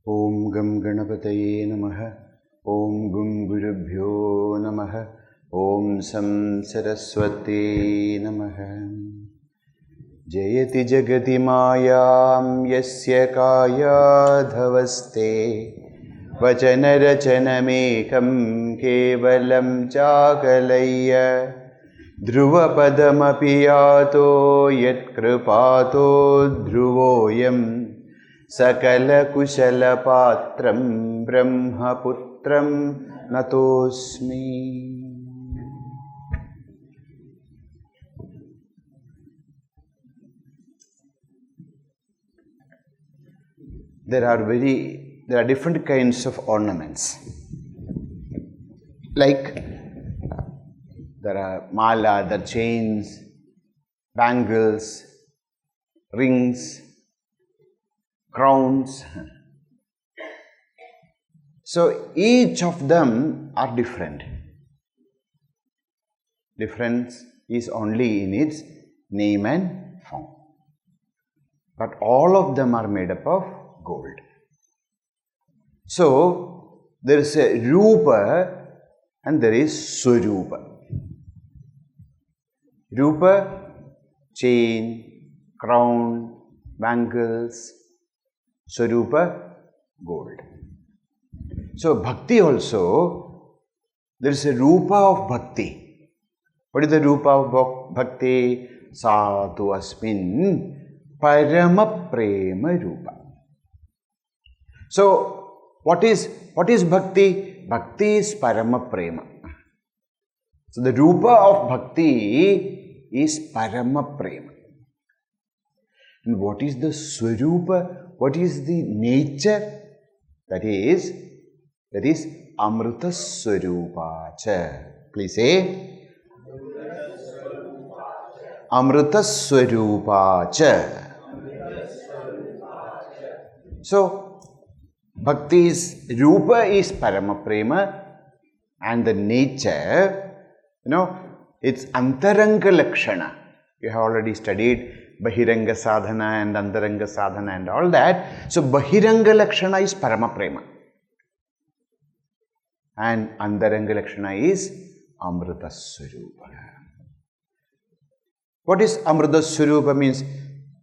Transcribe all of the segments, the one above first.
Om Gam Ganapataye Namaha. Om Gum Gurubhyo Namaha. Om Sam Sarasvati Namaha. Jayati Jagati Mayam Yasya Kaya Dhavaste Vachana Rachanamekam Kevalam Chakalaya Dhruva Padamapi Yato Yat Kripato Dhruvoyam Sakala Kushala Patram Brahmaputram Natosmi. There are different kinds of ornaments. Like there are mala, there are chains, bangles, rings, crowns. So each of them are different. Difference is only in its name and form. But all of them are made up of gold. So there is a Rupa and there is Swarupa. Rupa, chain, crown, bangles. Swarupa, gold. So Bhakti also, there is a Rupa of Bhakti. What is the Rupa of Bhakti? Sātu asmin parama prema Rupa. So what is Bhakti? Bhakti is parama prema. So the Rupa of Bhakti is parama prema. And what is the Swarupa? What is the nature? That is amṛta-svarūpā cha. Please say amṛta-svarūpā cha. So Bhakti's Rupa is Parama Prema and the nature, it's Antaranga Lakshana. You have already studied Bahiranga Sadhana and Antaranga Sadhana and all that. So Bahiranga Lakshana is Parama Prema and Antaranga Lakshana is amṛta-svarūpā. What is amṛta-svarūpā means?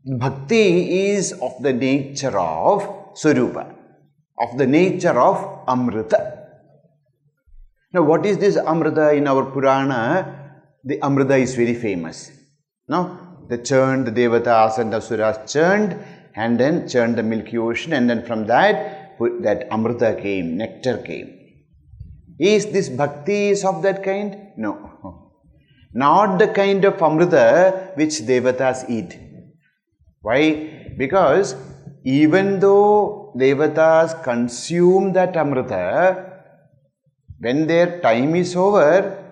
Bhakti is of the nature of Svarūpa, of the nature of Amrita. Now what is this Amrita? In our Purana, the Amrita is very famous. No? They churned, the devatas and the asuras churned and then churned the milky ocean, and then from that Amrita came, nectar came. Is this Bhakti is of that kind? No. Not the kind of Amrita which devatas eat. Why? Because even though devatas consume that Amrita, when their time is over,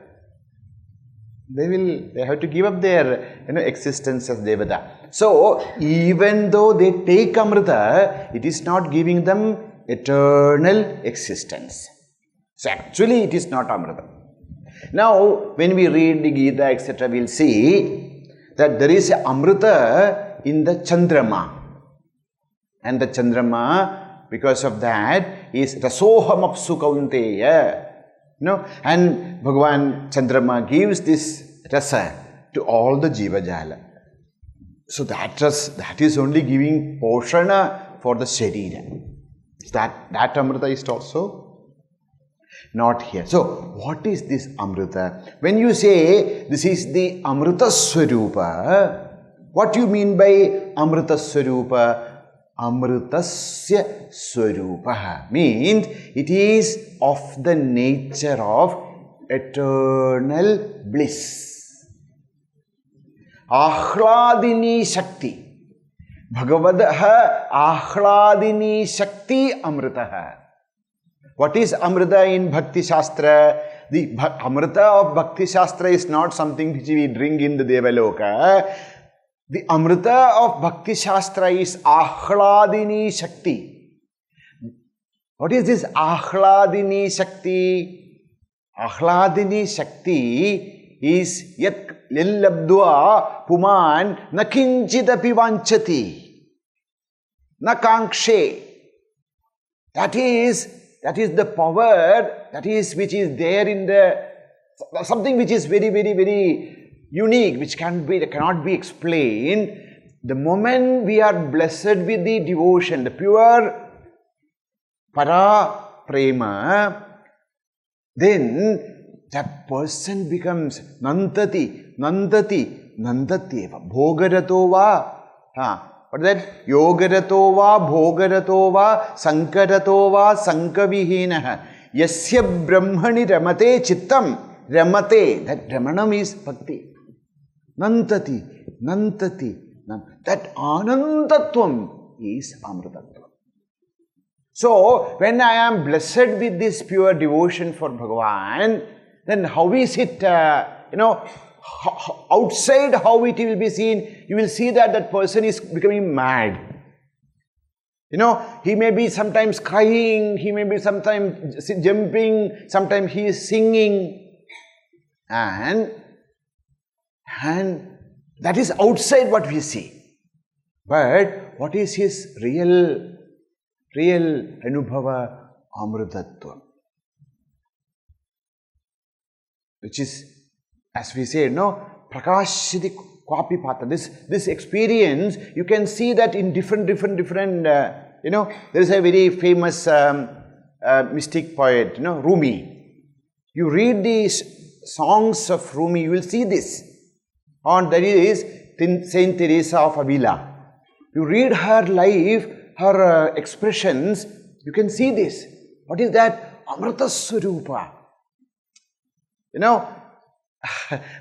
they have to give up their existence as devata. So even though they take Amrita, it is not giving them eternal existence. So actually it is not Amrita. Now when we read the Gita, etc., we will see that there is Amrita in the Chandrama. And the Chandrama, because of that, is Rasoham Apsu Kaunteya. And Bhagavan Chandrama gives this rasa to all the Jiva Jala. So that is only giving poshana for the Sharira. That Amrita is also not here. So what is this Amrita? When you say this is the amṛta-svarūpā, what do you mean by amṛta-svarūpā? Amṛtasya svarūpā means it is of the nature of eternal bliss. Ahladini Shakti. Bhagavadaha Ahladini Shakti Amritaha. What is Amrita in Bhakti Shastra? The Amrita of Bhakti Shastra is not something which we drink in the Devaloka. The Amrita of Bhakti Shastra is Ahladini Shakti. What is this Ahladini Shakti? Ahladini Shakti is yat lillabdva puman nakinchidapi vanchati nakangshe. That is the power, which is there in the, something which is very, very, very unique, which cannot be explained. The moment we are blessed with the devotion, the pure para prema, then that person becomes nandati, nandatyeva, bhogarato va. What is that? Yogarato va, bhogarato va, sankarato va, sankavihinaha. Yasya brahmani ramate chittam. Ramate. That ramanam is bhakti. Nantati. That anantatvam is amṛtatvam. So, when I am blessed with this pure devotion for Bhagavan, then how is it, outside how it will be seen? You will see that person is becoming mad. He may be sometimes crying, he may be sometimes jumping, sometimes he is singing. And that is outside what we see. But what is his real anubhava amṛtatvam? Which is, as we say, prakāśyate kvāpi pātre. This experience, you can see that in different, there is a very famous mystic poet, Rumi. You read these songs of Rumi, you will see this. And there is Saint Teresa of Avila. You read her life, her expressions, you can see this. What is that? amṛta-svarūpā.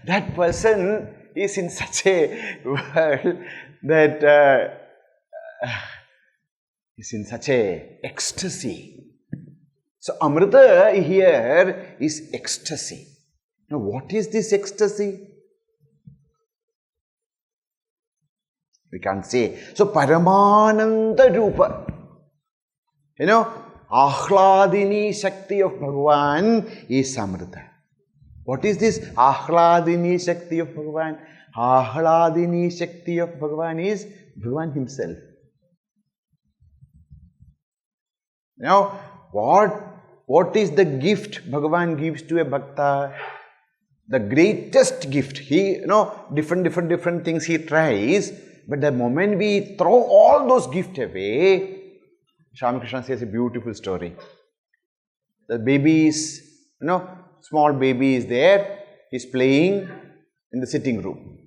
That person is in such a world that is in such a ecstasy. So amrita here is ecstasy. Now what is this ecstasy? We can't say. So paramananda rupa. Ahladini Shakti of Bhagavan is amrita. What is this Ahladini Shakti of Bhagavan? Ahladini Shakti of Bhagavan is Bhagavan himself. Now, what is the gift Bhagavan gives to a bhakta? The greatest gift. He, different things he tries, but the moment we throw all those gifts away, Swami Krishna says a beautiful story. The baby is, small baby is there, he's playing in the sitting room.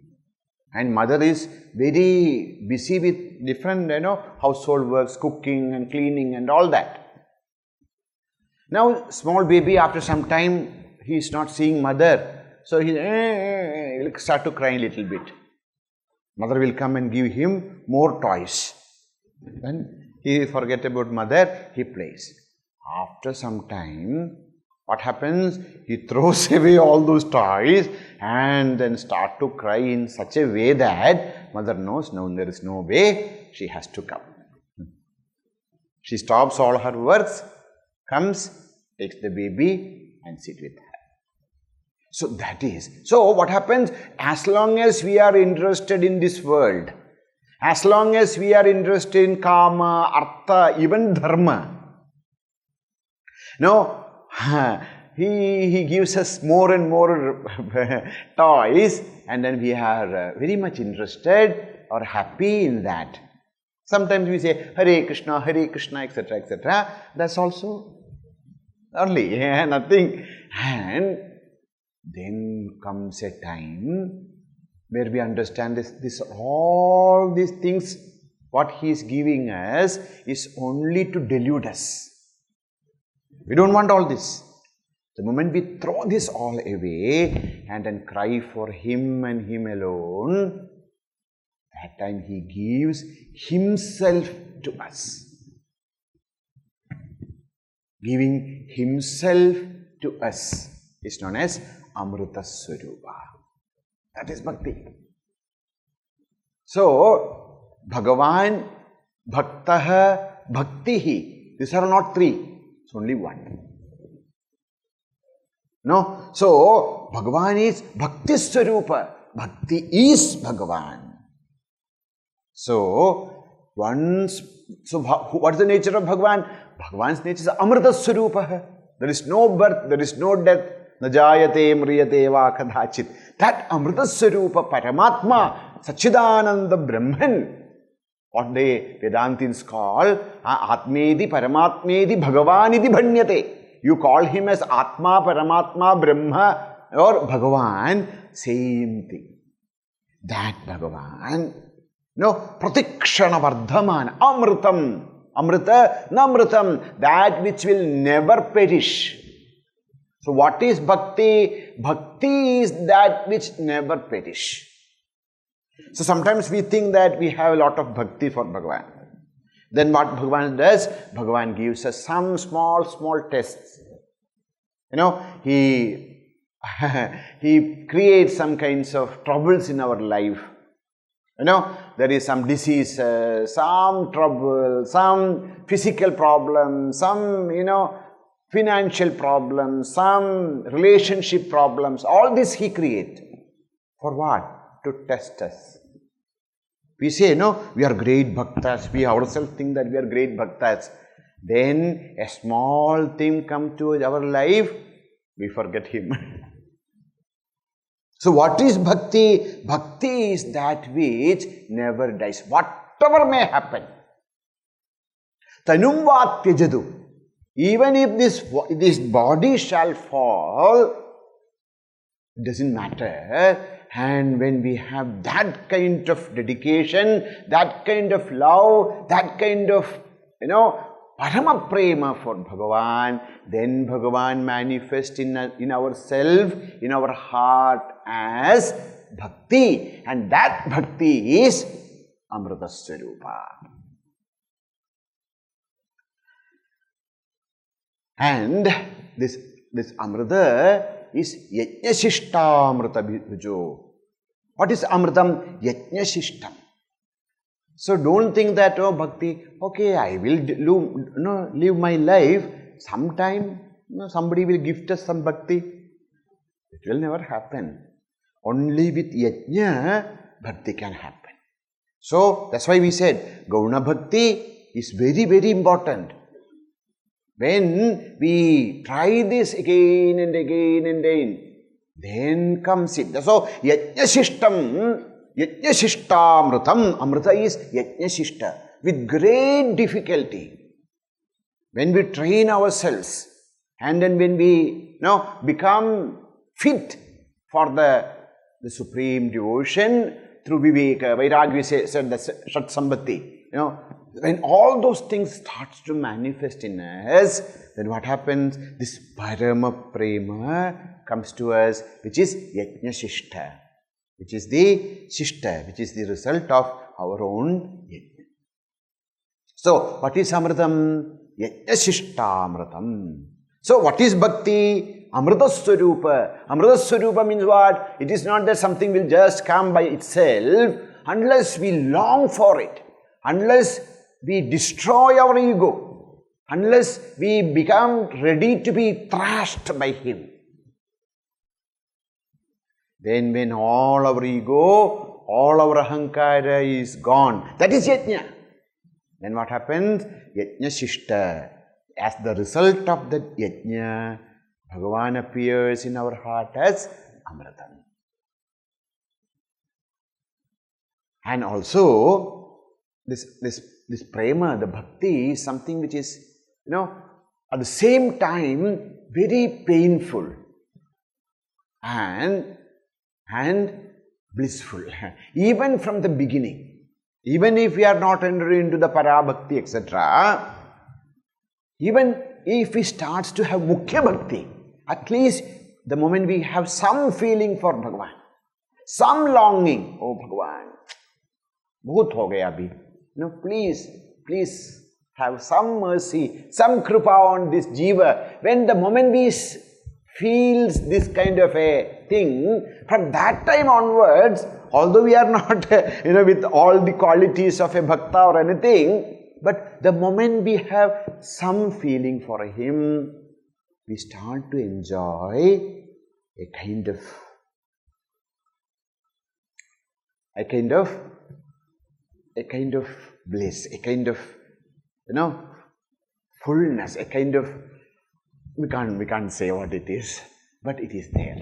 And mother is very busy with different, household works, cooking and cleaning and all that. Now, small baby, after some time, he is not seeing mother. So he will start to cry a little bit. Mother will come and give him more toys. Then he forgets about mother, he plays. After some time, what happens? He throws away all those toys and then start to cry in such a way that mother knows, no, there is no way, she has to come. She stops all her works, comes, takes the baby and sits with her. So that is. So what happens? As long as we are interested in this world, as long as we are interested in kama, artha, even dharma, he gives us more and more toys, and then we are very much interested or happy in that. Sometimes we say Hare Krishna, etc., etc. That's also only nothing. And then comes a time where we understand all these things, what he is giving us is only to delude us. We don't want all this. The moment we throw this all away and then cry for him and him alone, that time he gives himself to us. Giving himself to us is known as amṛta-svarūpā. That is bhakti. So, Bhagavan, Bhaktaha, Bhaktihi. These are not three. It's only one. No? So, Bhagavan is Bhakti Svarūpa. Bhakti is Bhagavan. So, what is the nature of Bhagavan? Bhagavan's nature is amṛta-svarūpā. There is no birth, there is no death. Na jayate mriyate va kadhachit. That amṛta-svarūpā Paramatma, Sachidananda Brahman, what the Vedantins call Atmedi, Paramatmedi, Bhagavanidi Bhanyate. You call him as Atma, Paramatma, Brahma or Bhagavan, same thing. That Bhagavan, pratikṣaṇavardhamānam, amṛtam, amṛta, namṛtam, that which will never perish. So what is bhakti? Bhakti is that which never perish. So sometimes we think that we have a lot of bhakti for Bhagavan. Then what Bhagavan does? Bhagavan gives us some small tests. He creates some kinds of troubles in our life. There is some disease, some trouble, some physical problem, some, financial problems, some relationship problems. All this he creates. For what? To test us. We say, we are great bhaktas. We ourselves think that we are great bhaktas. Then a small thing comes to our life, we forget him. So what is bhakti? Bhakti is that which never dies. Whatever may happen. Tanum va tyajadu. Even if this body shall fall, it doesn't matter. And when we have that kind of dedication, that kind of love, that kind of, parama prema for Bhagavan, then Bhagavan manifests in ourselves, in our heart as bhakti. And that bhakti is amṛta-svarūpā. And this amrita is yajñasishtamrita bhujo. What is amritam? Yajñasishtam. So don't think that, bhakti, okay, I will live my life. Sometime somebody will gift us some bhakti. It will never happen. Only with yajña, bhakti can happen. So that's why we said, Gauna Bhakti is very, very important. When we try this again and again and again, then comes it. So, yajñasishtam, yajñashishtamritam, amrita is yajñashishta. With great difficulty, when we train ourselves and then when we become fit for the supreme devotion through viveka, vairagya said the shat sambhati, when all those things starts to manifest in us, then what happens? This parama prema comes to us, which is yajna shishta, which is the shishta, which is the result of our own yajna. So, what is amritam? Yajna shishtamritam. So, what is bhakti? Amṛta-svarūpā. Amṛta-svarūpā means what? It is not that something will just come by itself unless we long for it, unless we destroy our ego, unless we become ready to be thrashed by him. Then when all our ego, all our ahankara is gone, that is yajna. Then what happens? Yajna shishta. As the result of that yajna, Bhagavan appears in our heart as amritam. And also, this prema, the bhakti, is something which is, at the same time very painful and blissful. Even from the beginning, even if we are not entering into the parabhakti, etc., even if we start to have mukhya bhakti, at least the moment we have some feeling for Bhagavan, some longing, oh Bhagavan, bahut ho gaya abhi. Please have some mercy, some kripa on this jiva. When the moment we feels this kind of a thing, from that time onwards, although we are not, with all the qualities of a bhakta or anything, but the moment we have some feeling for him, we start to enjoy a kind of bliss, a kind of, fullness, a kind of, we can't say what it is, but it is there.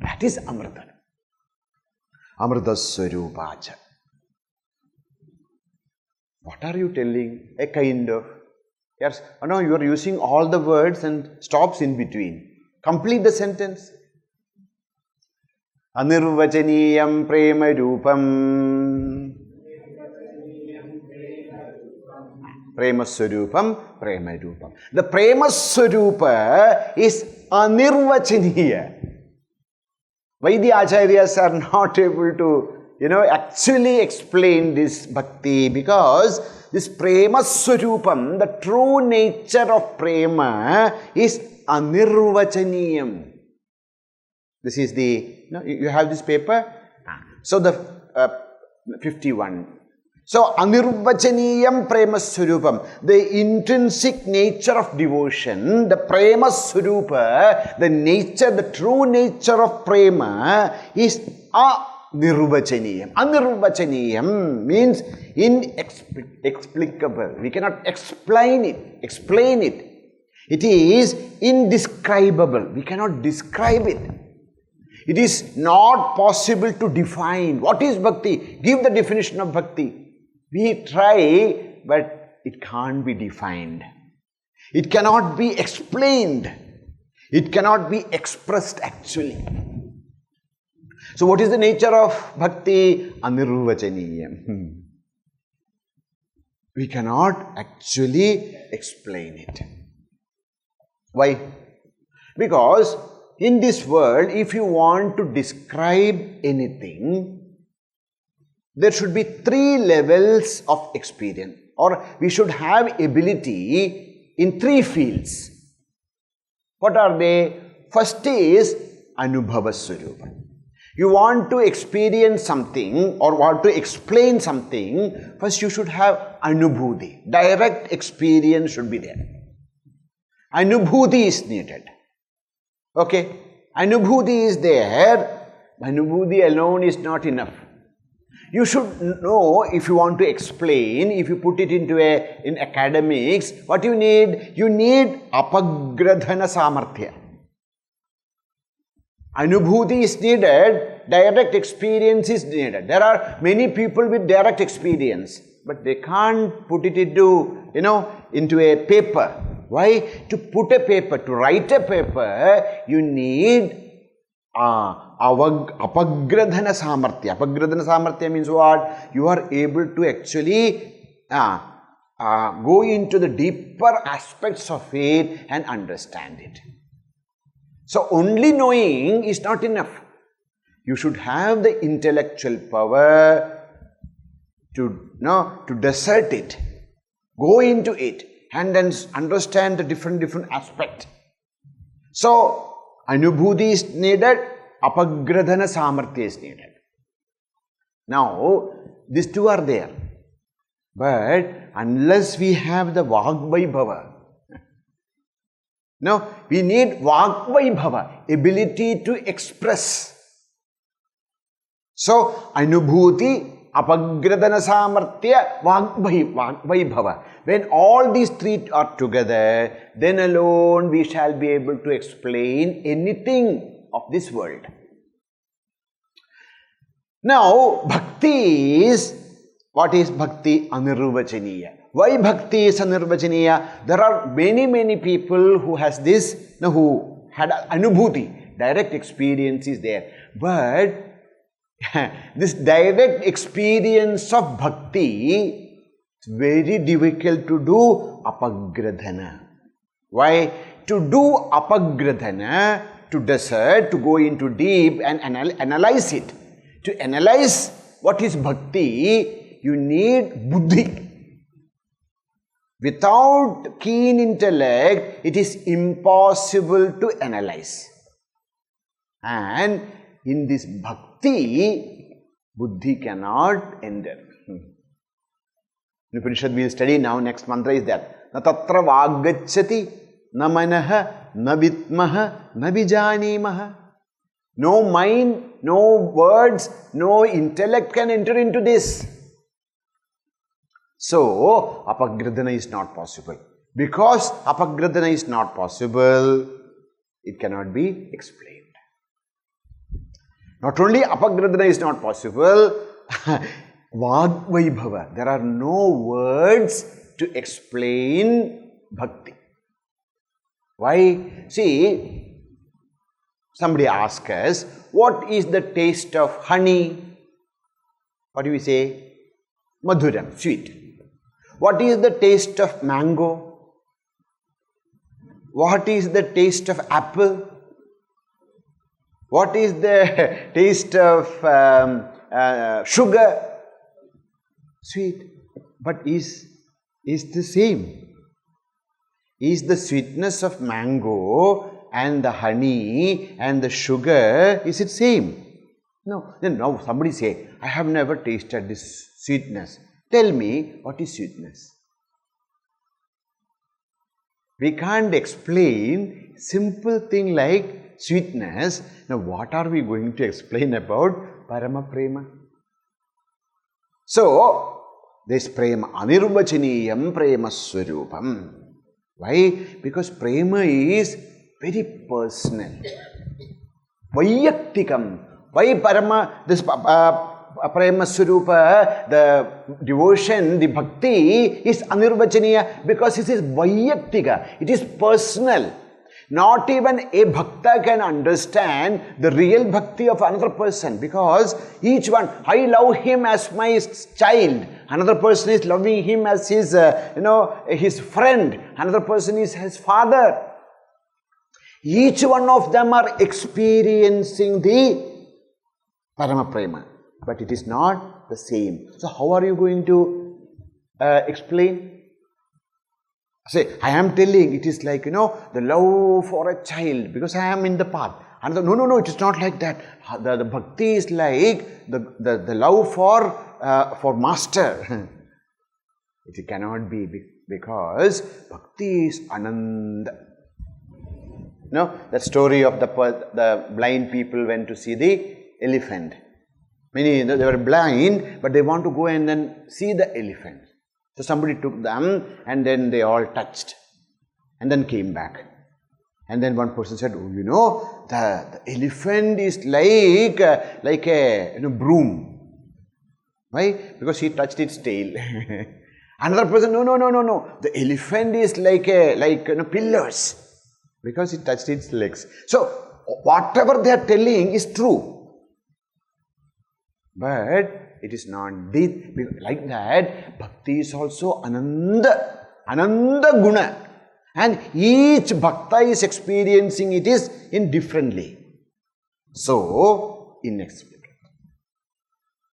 That is amṛta. Amṛta-svarūpā. What are you telling? A kind of, yes, no, you are using all the words and stops in between. Complete the sentence. Anirvacanīyaṁ premasvarūpam. Premasvarūpam, premasvarūpam. The premasvarūpa is anirvacanīya. Why the acharyas are not able to, actually explain this bhakti? Because this premasvarūpam, the true nature of prema, is anirvacanīyaṁ. This is the, you have this paper? So the 51. So anirvacanīyaṁ premasvarūpam, the intrinsic nature of devotion, the premasvarūpa, the nature, the true nature of prema is anirvacanīyaṁ. Anirvacanīyaṁ means inexplicable. We cannot explain it. It is indescribable. We cannot describe it. It is not possible to define. What is bhakti? Give the definition of bhakti. We try, but it can't be defined. It cannot be explained. It cannot be expressed actually. So what is the nature of bhakti? Anirvacanīyaṁ. We cannot actually explain it. Why? Because in this world, if you want to describe anything, there should be 3 levels of experience, or we should have ability in 3 fields. What are they? First is anubhavarūpam. You want to experience something or want to explain something, first you should have anubhuti. Direct experience should be there. Anubhuti is needed. Okay, anubhuti is there. Anubhuti alone is not enough. You should know, if you want to explain, if you put it into in academics, what you need? You need apagradhana samarthya. Anubhuti is needed, direct experience is needed. There are many people with direct experience, but they can't put it into, into a paper. Why? To put a paper, to write a paper, you need apagradhana samarthya. Apagradhana samarthya means what? You are able to actually go into the deeper aspects of it and understand it. So only knowing is not enough. You should have the intellectual power to dissect it, go into it, and then understand the different aspects. So anubhuti is needed, apagradhana samarthya is needed. Now, these 2 are there. But unless we have the vāgvaibhava, we need vāgvaibhava, ability to express. So, anubhuti, apagradhana samarthya, vāgvaibhava. When all these 3 are together, then alone we shall be able to explain anything of this world. Now, bhakti is, what is bhakti? Anirvacanīya. Why bhakti is anirvacanīya? There are many people who has this, who had anubhuti, direct experience is there. But this direct experience of bhakti, it's very difficult to do apagradhana. Why? To do apagradhana, to dissect, to go into deep and analyze it. To analyze what is bhakti, you need buddhi. Without keen intellect, it is impossible to analyze. And in this bhakti, buddhi cannot enter. In Upanishad we will study now, next mantra is that. Na tatra vāggacchati, na manaha, na vitmaha, na vijānīmaha. No mind, no words, no intellect can enter into this. So, apagradhana is not possible. Because apagradana is not possible, it cannot be explained. Not only apagradana is not possible, Vāgvaibhava, there are no words to explain bhakti. Why? See, somebody asks us, what is the taste of honey? What do we say? Madhuram, sweet. What is the taste of mango? What is the taste of apple? What is the taste of sugar? Sweet. But is the same. Is the sweetness of mango and the honey and the sugar, is it same? No. Then now somebody say, I have never tasted this sweetness. Tell me, what is sweetness? We can't explain simple thing like sweetness. Now what are we going to explain about Parama Prema? So, this prema, anirvacanīyaṁ premasvarūpam. Why? Because prema is very personal. Vayaktikam. Why Parama, this premasvarūpā, the devotion, the bhakti is anirvacaniya because it is vayaktika. It is personal. Not even a bhakta can understand the real bhakti of another person, because each one, I love him as my child, another person is loving him as his, his friend, another person is his father. Each one of them are experiencing the Parama Prema, but it is not the same. So how are you going to explain? Say, I am telling, it is like, the love for a child, because I am in the path. Another, no, it is not like that. The bhakti is like the love for master. It cannot be, because bhakti is ananda. The story of the blind people went to see the elephant. Many, they were blind, but they want to go and then see the elephant. So somebody took them and then they all touched and then came back. And then one person said, the elephant is like a broom. Why? Because he touched its tail. Another person, no. The elephant is like pillars, because he touched its legs. So whatever they are telling is true. But it is not like that. Bhakti is also ananda guna, and each bhakta is experiencing it is indifferently. So inexplicable.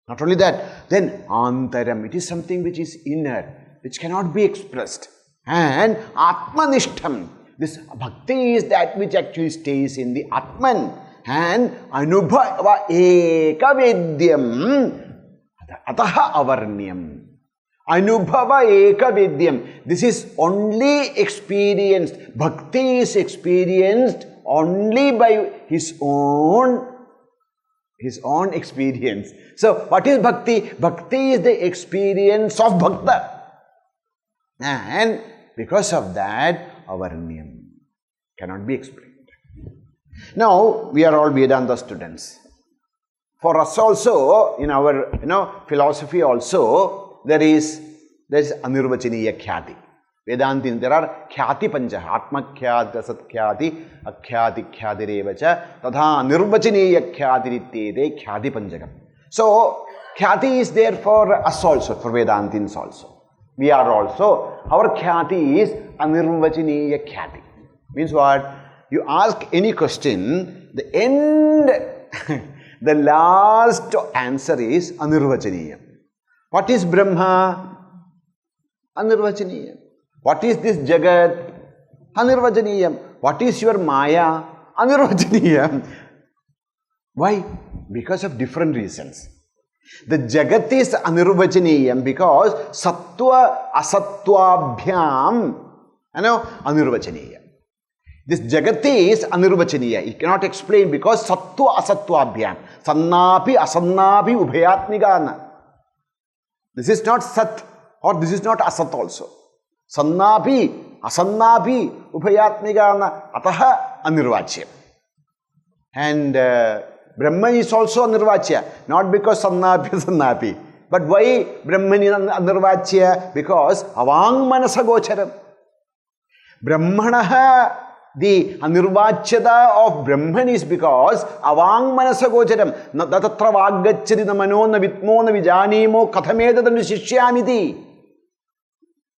Not only that, then antaram, it is something which is inner, which cannot be expressed. And atmanishtham, this bhakti is that which actually stays in the atman. And anubhava ekavedyam ataha avarnyam. Anubhava ekavedyam. This is only experienced. Bhakti is experienced only by his own experience. So, what is bhakti? Bhakti is the experience of bhakta. And because of that, avarnyam cannot be explained. Now, we are all Vedanta students. For us also, in our philosophy also, there is anirvacaniya khyati. Vedantin, there are khyati pancha, atma khyati, asat khyati, akhyati khyati revacha, tadha nirvacaniya khyati rityete khyati panchakam. So, khyati is there for us also, for Vedantins also. We are also, our khyati is anirvacaniya khyati. Means what? You ask any question, the end, the last answer is anirvacanīyaṁ. What is Brahma? Anirvacanīyaṁ. What is this Jagat? Anirvacanīyaṁ. What is your Maya? Anirvacanīyaṁ. Why? Because of different reasons. The Jagat is anirvacanīyaṁ because sattva asattwabhyam, anirvacanīyaṁ. This Jagati is anirvacaniya. It cannot explain because sattva asattwabhyam. Sannapi asannapi ubhayatmigana. This is not sat or this is not asat also. Sannapi asannapi ubhayatmika ataha anirvachyam. And Brahman is also anirvachya, not because sannapi, but why Brahman is anirvachya? Because avang manasa gocharam. Brahmanaha, the anirvachyata of Brahman is because avang manasa gocharam. Natatra vaggacchati na mano na vitmo na vijanimo kathamedadan shishyamiti.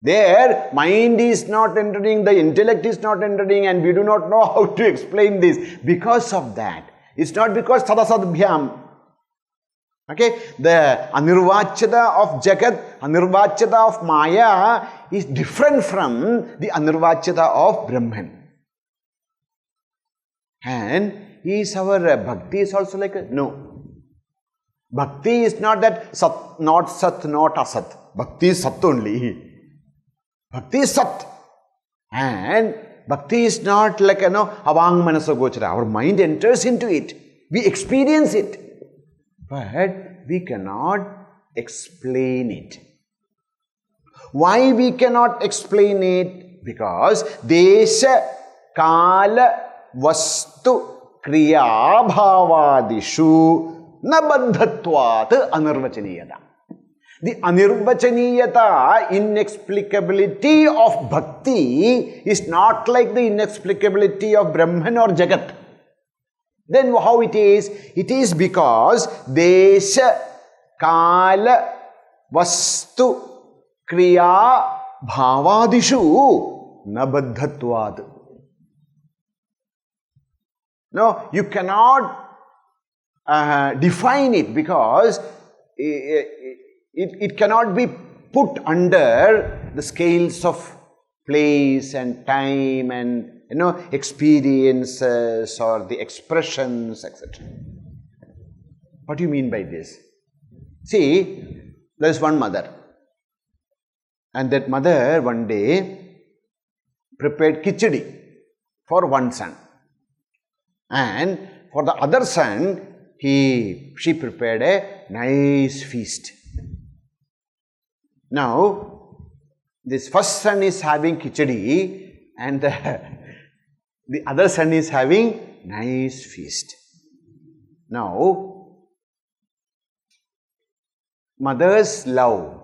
Their mind is not entering, the intellect is not entering, and we do not know how to explain this. Because of that, it's not because tadasadbhyam. Okay, the anirvachyata of Jagat, anirvachyata of Maya is different from the anirvachyata of Brahman. And is our bhakti is also like a, no. Bhakti is not that sat, not sat, not asat. Bhakti is sat only. Bhakti is sat. And bhakti is not like, avang manasa gochara. Our mind enters into it. We experience it. But we cannot explain it. Why we cannot explain it? Because desha, kala, vastu, kriya, bhavadishu, na bandhatvat anirvacanīyata. The anirvacanīyata, inexplicability of bhakti is not like the inexplicability of Brahman or Jagat. Then how it is? It is because desha, kala, vastu, kriya, bhavadishu na baddhatvat. No, you cannot define it because it cannot be put under the scales of place and time and experiences or the expressions, etc. What do you mean by this? See, there is one mother, and that mother one day prepared khichdi for one son, and for the other son she prepared a nice feast. Now this first son is having khichdi and the other son is having nice feast. Now, mother's love,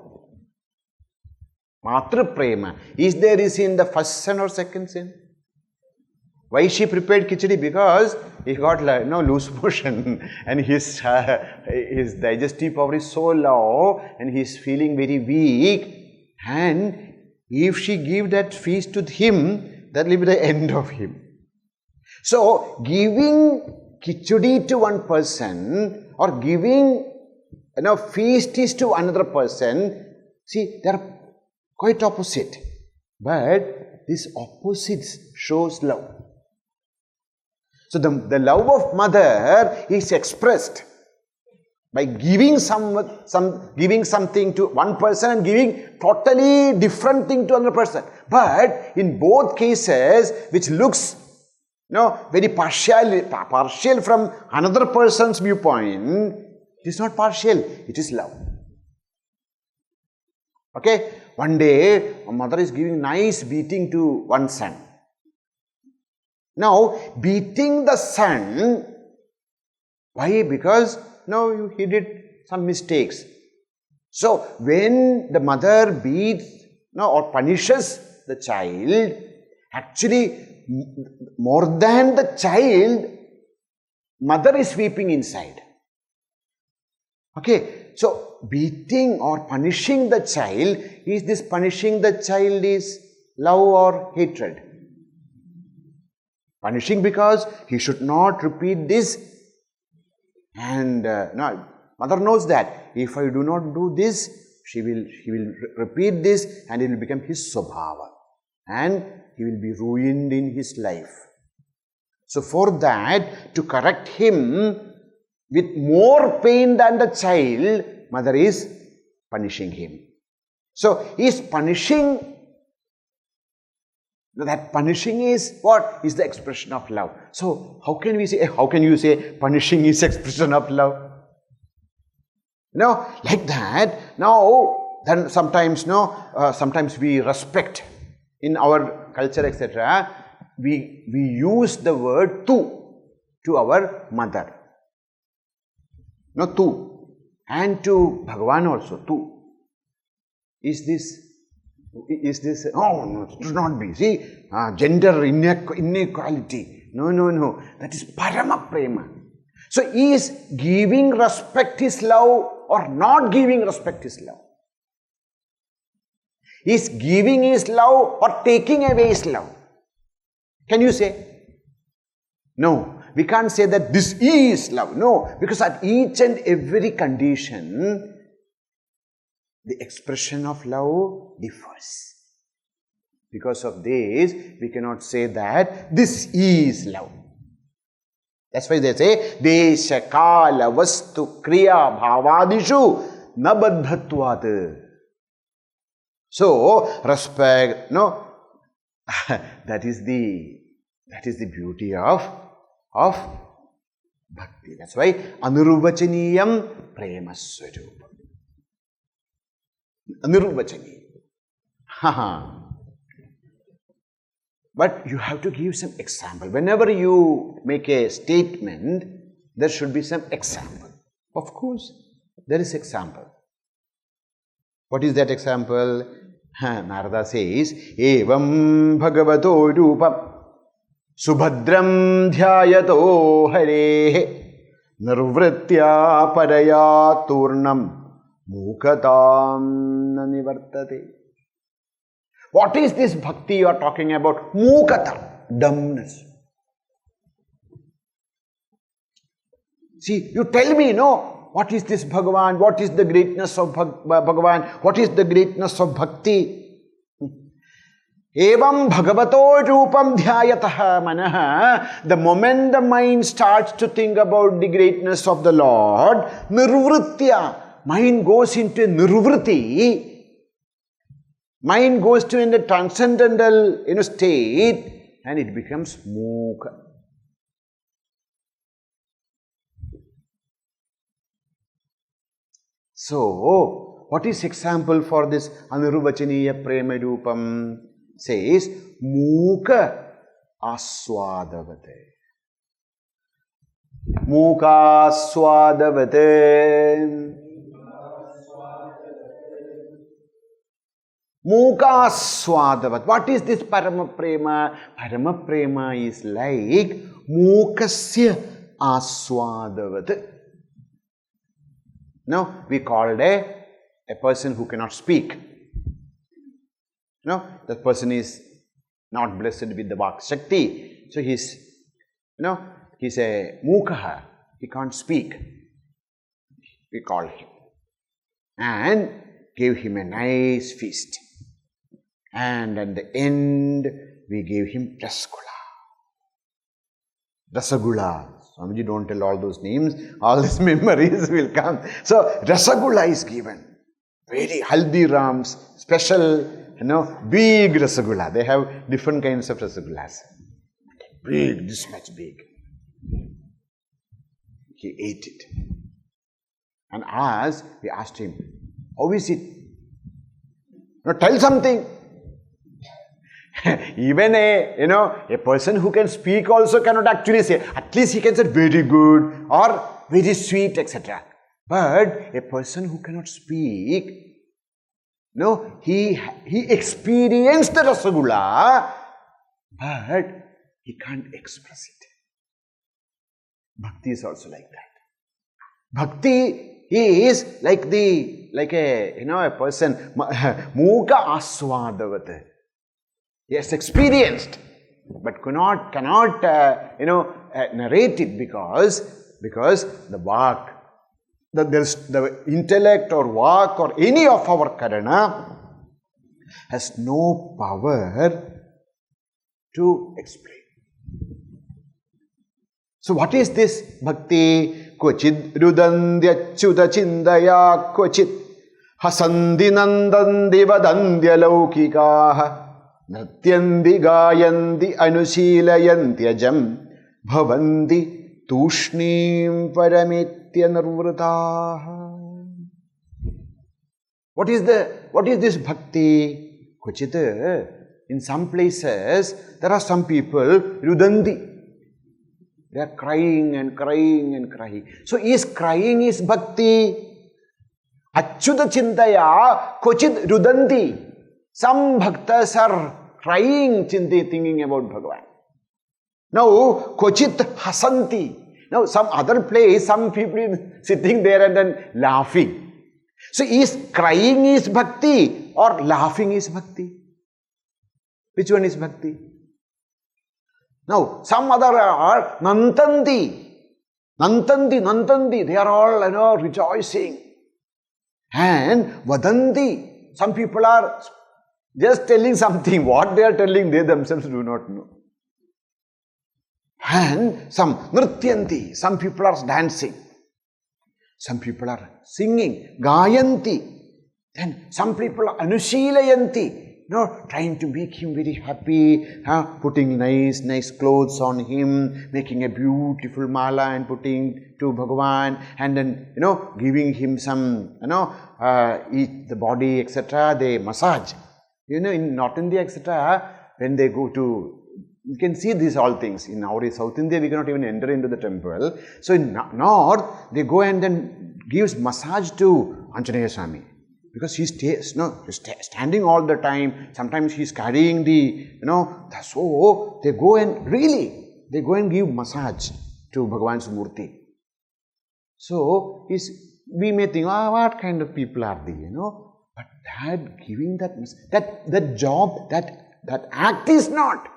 matru prema, is in the first son or second son? Why she prepared khichdi? Because he got loose motion and his digestive power is so low and he is feeling very weak, and if she give that feast to him, that will be the end of him. So, giving khichdi to one person or giving feast to another person, see, they are quite opposite. But this opposite shows love. So, the love of mother is expressed by giving giving something to one person and giving totally different thing to another person. But in both cases, which looks very partial from another person's viewpoint, it is not partial, it is love. Okay, one day a mother is giving nice beating to one son. Now, beating the son, why? Because he did some mistakes. So, when the mother beats or punishes the child, actually more than the child, mother is weeping inside. Okay, so beating or punishing the child, is this punishing the child is love or hatred? Punishing because he should not repeat this, and mother knows that if I do not do this, he will repeat this and it will become his swabhava and he will be ruined in his life. So for that, to correct him with more pain than the child, mother is punishing him. So he is punishing. That punishing is what? Is the expression of love. So how can you say punishing is expression of love? Like that. Now then sometimes sometimes we respect in our culture, etc., we use the word to our mother. No, tu. And to Bhagavan also, tu. Is this, no, it should not be. See, gender inequality. No. That is parama prema. So, is giving respect is love or not giving respect is love? Is giving is love or taking away is love? Can you say? No, we can't say that this is love. No, because at each and every condition, the expression of love differs. Because of this, we cannot say that this is love. That's why they say, desha kala vastu kriya bhavadishu na baddhatvat. So, respect, no, that is the beauty of bhakti. That's why anirvacanīyaṁ premasvarūpam. Anirvacanīyaṁ. But you have to give some example. Whenever you make a statement, there should be some example. Of course, there is example. What is that example? Narada says, evam bhagavato rupam subhadram dhyayato harehe nirvritya paraya turnam mūkatam nivartate. What is this bhakti you are talking about? Mūkata, dumbness. See, you tell me, no, what is this Bhagavan? What is the greatness of Bhagavan? What is the greatness of bhakti? Evam bhagavato rupam dhyayataha manaha. The moment the mind starts to think about the greatness of the Lord, nirvritya, mind goes into nirvriti. Mind goes to in the transcendental state, and it becomes mūka. So, what is example for this anirvacaniya prema rupam? Says, mūkāsvādanavat. Mūkāsvādanavat. Mūkāsvādanavat. What is this parama prema? Parama prema is like mūkasya asvādanavat. Now, we called a person who cannot speak. No, that person is not blessed with the bhāṣayati. So, he's a mūkaha. He can't speak. We called him and gave him a nice feast. And at the end, we gave him rasagula. Swamiji, don't tell all those names. All these memories will come. So, rasagula is given. Very Haldiram's special, big rasagula. They have different kinds of rasagulas. Big, this much big. He ate it. And as we asked him, how is it? Tell something. Even a person who can speak also cannot actually say. At least he can say very good or very sweet, etc. But a person who cannot speak, he experienced the rasagula, but he can't express it. Bhakti is also like that. Bhakti is like a person, mūkāsvādanavat. He has experienced, but cannot narrate it because the vak, the intellect or vak or any of our karana has no power to explain. So, what is this bhakti? Kvachid rudandhyachyuta cintaya kvachid hasandi nandandi vadandya laukikaha natyandi gayandi anushīlayantyajam bhavanti tushnim paramitya nirvrataha. What is this bhakti? Kvachit, In some places, there are some people, rudanti. They are crying and crying and crying. So is crying is bhakti? Achyuta chintaya kochit rudanti. Some bhaktas are crying, thinking about Bhagavan. Now, kochit hasanti. Now, some other place, some people sitting there and then laughing. So, is crying is bhakti or laughing is bhakti? Which one is bhakti? Now, some other are nantanti. Nantanti. They are all, rejoicing. And vadanti. Some people are just telling something. What they are telling, they themselves do not know. And some nrityanti. Some people are dancing. Some people are singing. Gayanti. Then some people are anushilayanti. Trying to make him very happy, putting nice clothes on him, making a beautiful mala and putting to Bhagavan, and then, giving him some, eat the body, etc. They massage. In North India, etc., when they go to, you can see these all things. In our South India, we cannot even enter into the temple. So in North, they go and then gives massage to Anjaneya Swami. Because he's standing all the time. Sometimes he's carrying the, so they go and give massage to Bhagavan's Murti. So we may think, what kind of people are they, But that giving that job, that act is not.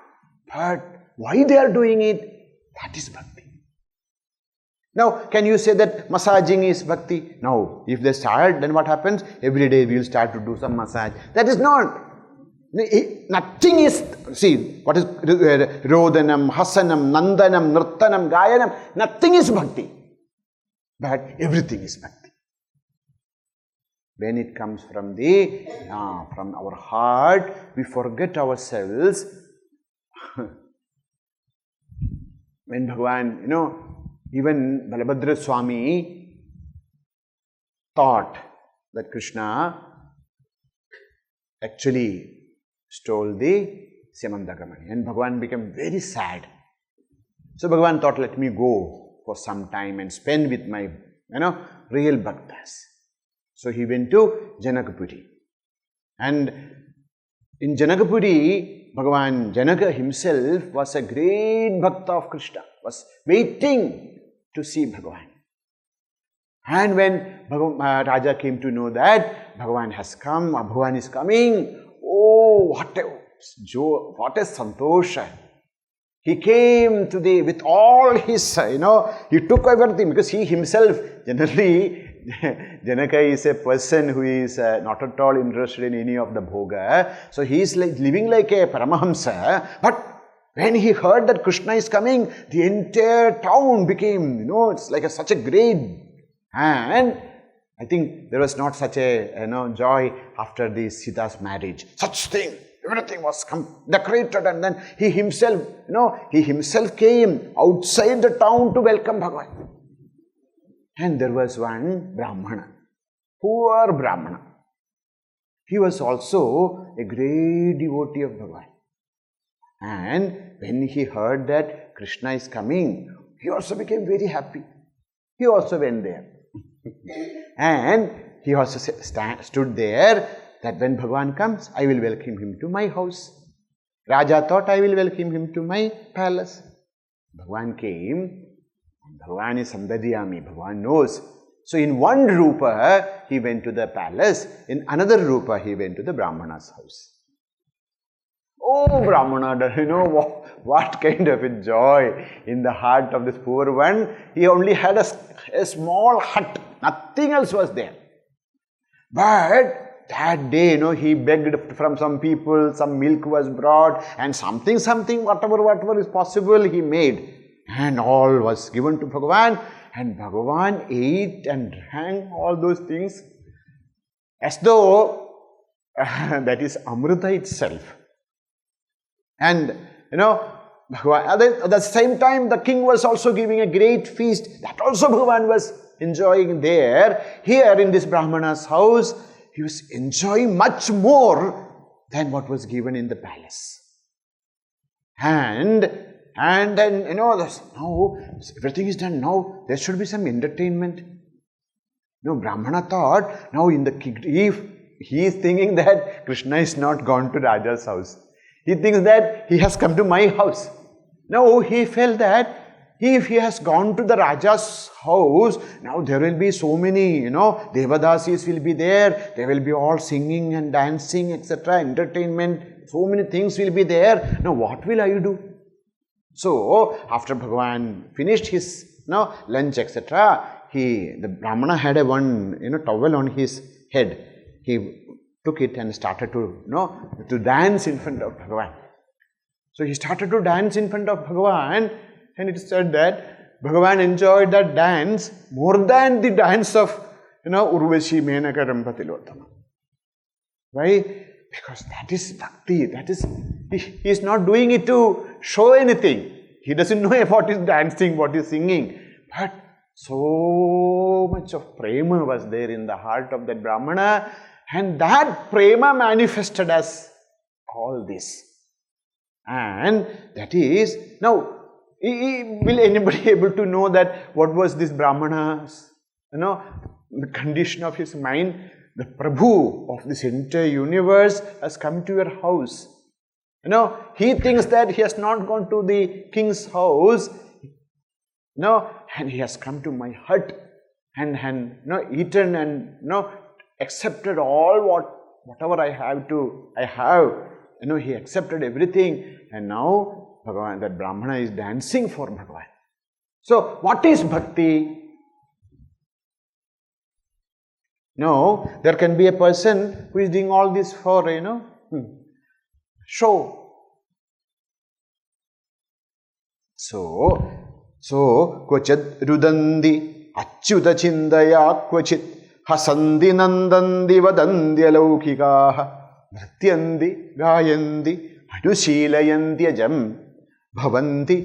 But why they are doing it, that is bhakti. Now, can you say that massaging is bhakti? No. If they start, then what happens? Every day we will start to do some massage. That is not. Nothing is, see, what is Rodanam, Hasanam, Nandanam, Nirtanam, Gayanam, nothing is bhakti. But everything is bhakti. When it comes from from our heart, we forget ourselves. When Bhagavan, even Balabhadra Swami thought that Krishna actually stole the Syamandakamani, and Bhagavan became very sad. So Bhagavan thought, let me go for some time and spend with my, real bhaktas. So he went to Janakapuri. And in Janakapuri, Bhagavan Janaka himself was a great bhakta of Krishna, was waiting to see Bhagavan. And when Raja came to know that Bhagavan has come, Bhagavan is coming, oh, what a santosha. He came with all his, he took everything, because he himself, generally, Janaka is a person who is not at all interested in any of the bhoga. So he is living like a paramahamsa. But when he heard that Krishna is coming, the entire town became, it's like such a great. And I think there was not such a, joy after the Sita's marriage. Such thing. Everything was decorated, and then he himself came outside the town to welcome Bhagavan. And there was one Brahmana, poor Brahmana. He was also a great devotee of Bhagavan. And when he heard that Krishna is coming, he also became very happy. He also went there. And he also stood there that when Bhagavan comes, I will welcome him to my house. Raja thought, I will welcome him to my palace. Bhagavan came. Bhagavan is Samdaryami. Bhagavan knows. So in one rupa, he went to the palace. In another rupa, he went to the Brahmana's house. Oh, Brahmana, what kind of a joy in the heart of this poor one. He only had a small hut. Nothing else was there. But that day, he begged from some people, some milk was brought, and something, whatever is possible, he made. And all was given to Bhagavan, and Bhagavan ate and drank all those things as though that is amṛta itself. And, Bhagavan, at the same time, the king was also giving a great feast. That also Bhagavan was enjoying there. Here in this Brahmana's house, he was enjoying much more than what was given in the palace. And then, now everything is done. Now there should be some entertainment. Brahmana thought, now if he is thinking that Krishna is not gone to Raja's house, he thinks that he has come to my house. Now he felt that if he has gone to the Raja's house, now there will be so many, Devadasis will be there, they will be all singing and dancing, etc., entertainment, so many things will be there. Now what will I do? So after Bhagavan finished his lunch, etc., the Brahmana had one towel on his head. He took it and started to dance in front of Bhagavan. So he started to dance in front of Bhagavan, and it is said that Bhagavan enjoyed that dance more than the dance of Urvashi, Menaka, Rampatilottama. Why? Because that is bhakti. That is, he is not doing it to show anything. He doesn't know what is dancing, what is singing. But so much of prema was there in the heart of that Brahmana, and that prema manifested as all this. And that is, now, will anybody able to know that what was this Brahmana's, the condition of his mind? The Prabhu of this entire universe has come to your house. He thinks that he has not gone to the king's house, and he has come to my hut and eaten and accepted all whatever I have. He accepted everything, and now Bhagavan, that Brahmana is dancing for Bhagavan. So what is bhakti? No, there can be a person who is doing all this for, show. So, kvachid rudandi, achyuta chindaya kvachit, hasandi nandandi vadandi alaukikaha, nrityandi gayandi, anushilayanti ajam, bhavanti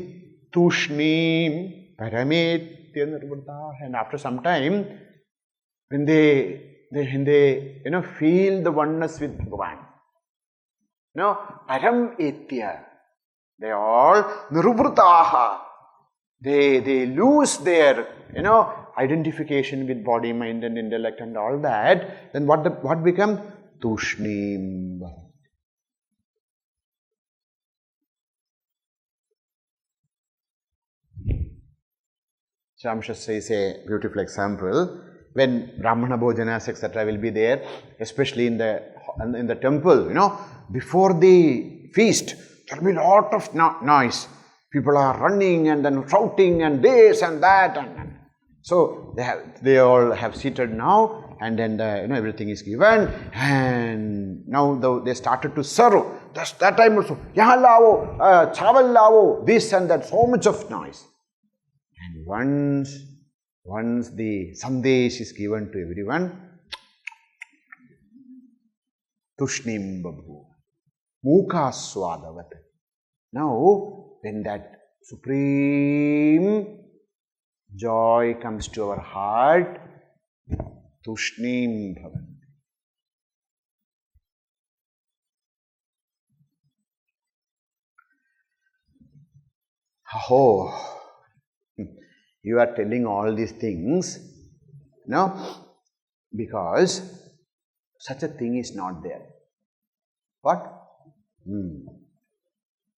tushnim parametya nirvata. And after some time, when they feel the oneness with Bhagavan, param etya, they all nirvrataha, they lose their identification with body, mind and intellect and all that. Then what becomes? Tushnim. Sham Shastra is a beautiful example. When Brahmana Bhojanas, etc., will be there, especially in the temple, before the feast, there will be a lot of noise. People are running and then shouting and this and that, and so they all have seated now, and then everything is given, and now they started to serve. Just that time also, yahan lao, chawal lao, this and that, so much of noise. And once the sandesh is given to everyone, tushnim babhu, mūkāsvādanavat. Now, when that supreme joy comes to our heart, tushnim bhavanti. Oh, you are telling all these things, because such a thing is not there. What?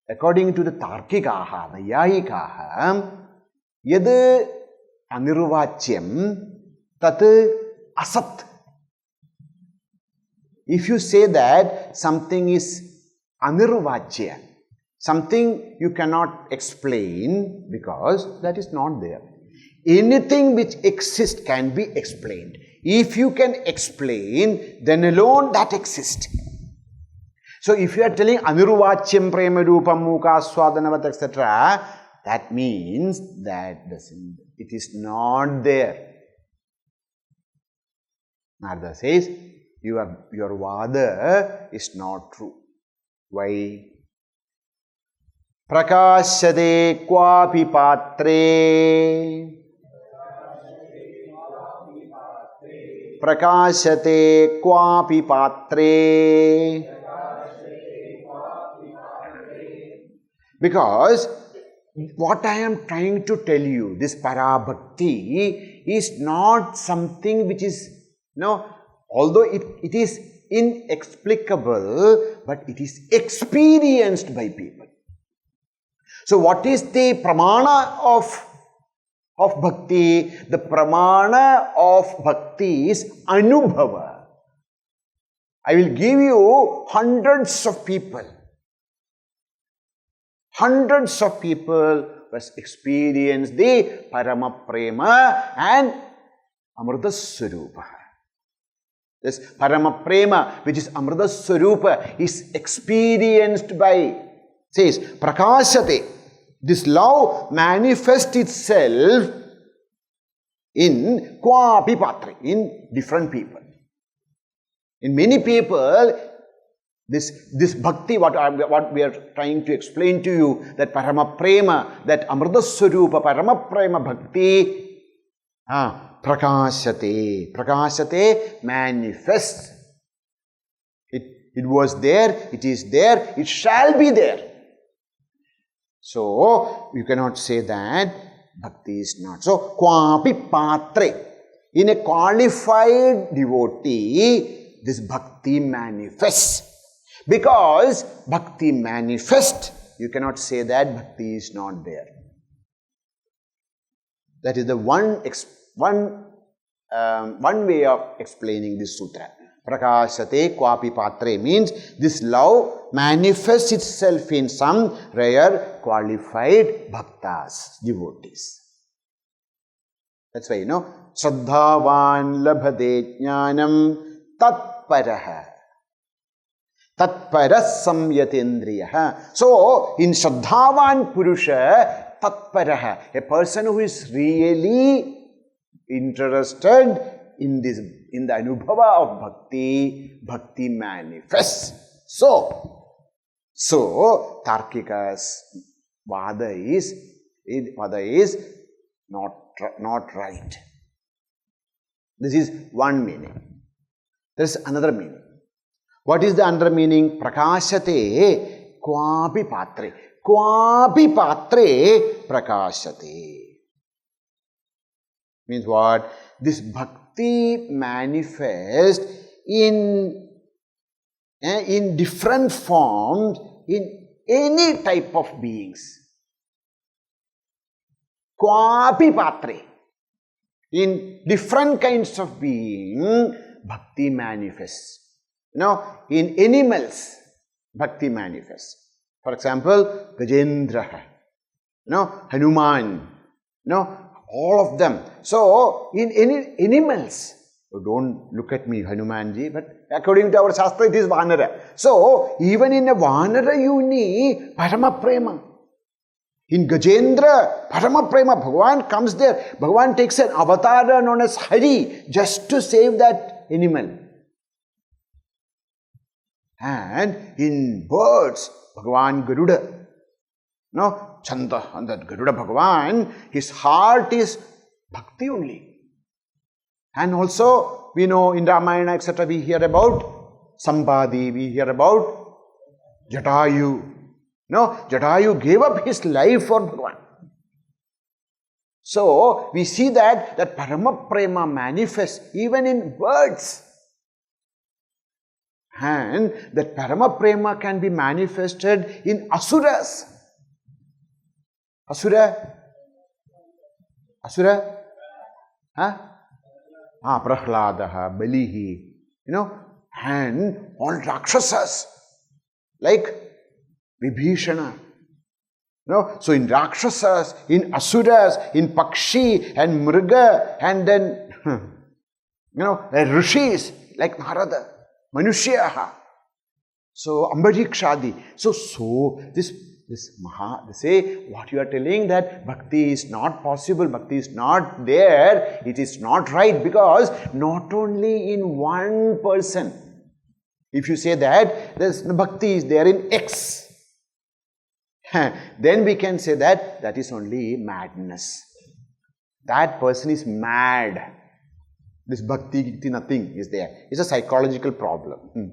According to the Tarkikaha, the Yayikaha, yad anirvachyam tat asat. If you say that something is anirvachya, something you cannot explain, because that is not there. Anything which exists can be explained. If you can explain, then alone that exists. So if you are telling anirvachyam premasvarūpam mūkāsvādanavat, etc., that means that it is not there. Narada says, your vada is not true. Why? Prakāśyate kvāpi pātre. Prakāśyate kvāpi pātre. Because what I am trying to tell you, this parabhakti is not something which is, although it is inexplicable, but it is experienced by people. So what is the pramana of bhakti? The pramana of bhakti is anubhava. I will give you hundreds of people. Hundreds of people must experience the parama prema and amṛta-svarūpā. This parama prema, which is amṛta-svarūpā, is experienced by, says, prakāśyate. This love manifests itself in kvāpi pātre, in different people. In many people, this bhakti, what we are trying to explain to you, that parama prema, that amṛta-svarūpā, parama prema bhakti, prakāśyate manifests. It was there, it is there, it shall be there. So, you cannot say that bhakti is not. So, kvāpi pātre, in a qualified devotee, this bhakti manifests. Because bhakti manifests, you cannot say that bhakti is not there. That is the one way of explaining this sutra. Prakāśyate kvāpi pātre means this love manifests itself in some rare qualified bhaktas, devotees. That's why, Śraddhāvān labhate jñānam tatparaha. Tatparas samyatendriyaha. So, in Śraddhāvān purusha, tatparaha, a person who is really interested in the anubhava of bhakti manifests. So Tarkika's vada is not right. This is one meaning. There is another meaning. What is the another meaning? Prakāśyate kvāpi pātre. Kvāpi pātre prakāśyate. Means what? This bhakti manifests in different forms in any type of beings. Kvāpi pātre. In different kinds of being, bhakti manifests. In animals, bhakti manifests. For example, Gajendra, Hanuman, all of them. So, in any animals, don't look at me, Hanumanji, but according to our Shastra, it is Vanara. So, even in a Vanara, you need Parama Prema. In Gajendra, Parama Prema, Bhagavan comes there. Bhagavan takes an avatar known as Hari just to save that animal. And in birds, Bhagavan Garuda, Chanda, and that Garuda Bhagavan, his heart is bhakti only. And also, we know in Ramayana, etc., we hear about Sambadi, we hear about Jatayu. Jatayu gave up his life for Bhagavan. So, we see that Parama Prema manifests even in birds. And that Parama Prema can be manifested in asuras. Asura? Prahladaha, Balihi, and all Rakshasas, like Vibhishana. So in Rakshasas, in Asuras, in Pakshi and Mriga, and then, Rishis, like Narada, Manushyaha. So Ambarikshaadi. So this they say, what you are telling, that bhakti is not possible, bhakti is not there, it is not right, because not only in one person. If you say that bhakti is there in X, then we can say that is only madness. That person is mad. This bhakti, nothing is there. It's a psychological problem.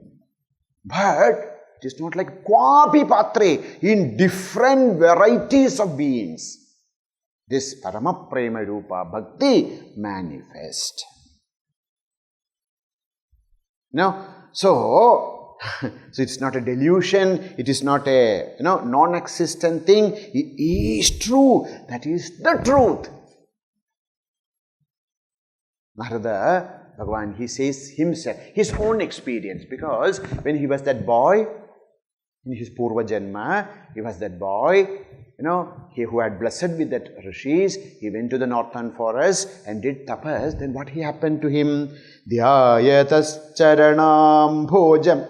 But It is not like kvāpi pātre in different varieties of beings. This parama prema rupa bhakti manifest. So it's not a delusion, it is not a non-existent thing, it is true, that is the truth. Narada, Bhagavan, he says himself, his own experience, because when he was that boy, in his Purva Janma, he was that boy, he who had blessed with that rishis, he went to the northern forest and did tapas. Then what happened to him? Dhyayatas charanam bhojam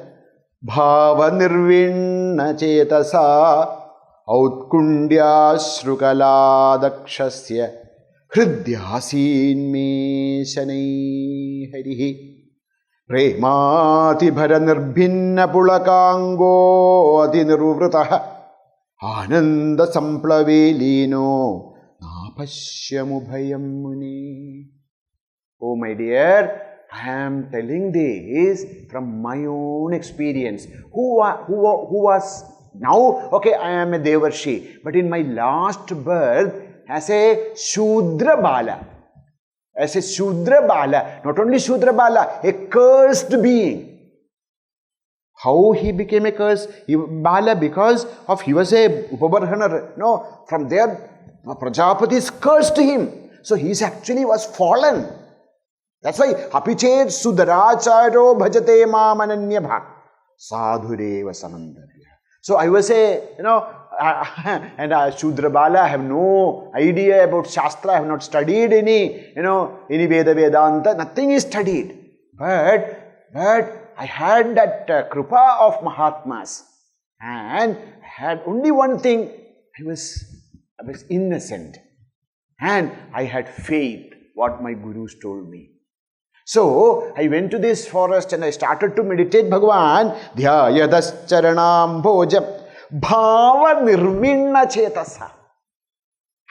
bhava nirvinna cetasa autkundya shrukaladakshasya hridyasin me shanai harihi premati bhara nirbhinna pulakango adinirvrataha Ananda samplave lino napashyamubhayam muni. Oh my dear, I am telling this from my own experience. Who was now? Okay, I am a Devarshi, but in my last birth as a Shudra Bala. As a Shudra Bala, not only Shudra Bala, a cursed being. How he became a curse? Bala, because of he was a Upabarhana. No, from there Prajapatis cursed him. So he actually was fallen. That's why Apichet Sudaracharo Bhajate Mamananyabha Sadhureva Samandarya. So I was a, and Shudra Bala, I have no idea about Shastra, I have not studied any Veda Vedanta, nothing is studied. But I had that kripa of Mahatmas, and I had only one thing, I was innocent, and I had faith, what my gurus told me. So I went to this forest and I started to meditate Bhagavan, dhyayadas charanam bhojam bhava nirvinna cetasa.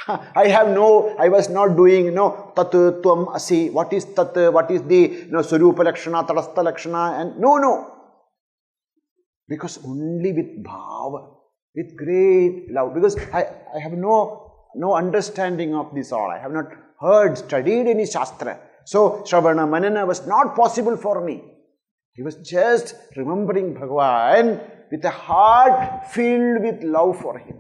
I was not doing, tat, tvam, asi, what is tat, what is the, sarupa lakshana, tadastha lakshana, and no. Because only with bhava, with great love, because I have no understanding of this all. I have not heard, studied any Shastra. So, Shravana Manana was not possible for me. He was just remembering Bhagavan with a heart filled with love for him.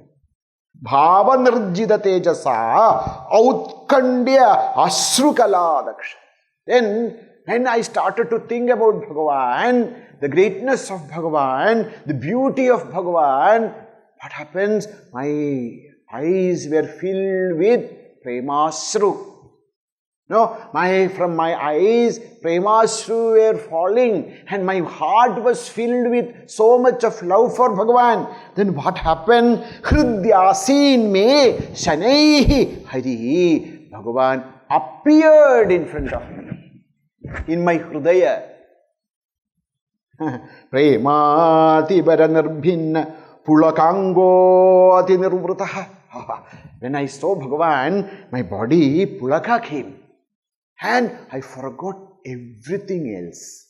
Bhava nirjida tejasa autkandya ashrukaladaksha. Then, when I started to think about Bhagavan, the greatness of Bhagavan, the beauty of Bhagavan, what happens? My eyes were filled with premasru. From my eyes, premasru were falling, and my heart was filled with so much of love for Bhagavan. Then what happened? Hridyasin me shanaihi harihi. Bhagavan appeared in front of me, in my hridaya. Premati baranarbhinna pulakango atinirvrataha. When I saw Bhagavan, my body pulaka came. And I forgot everything else.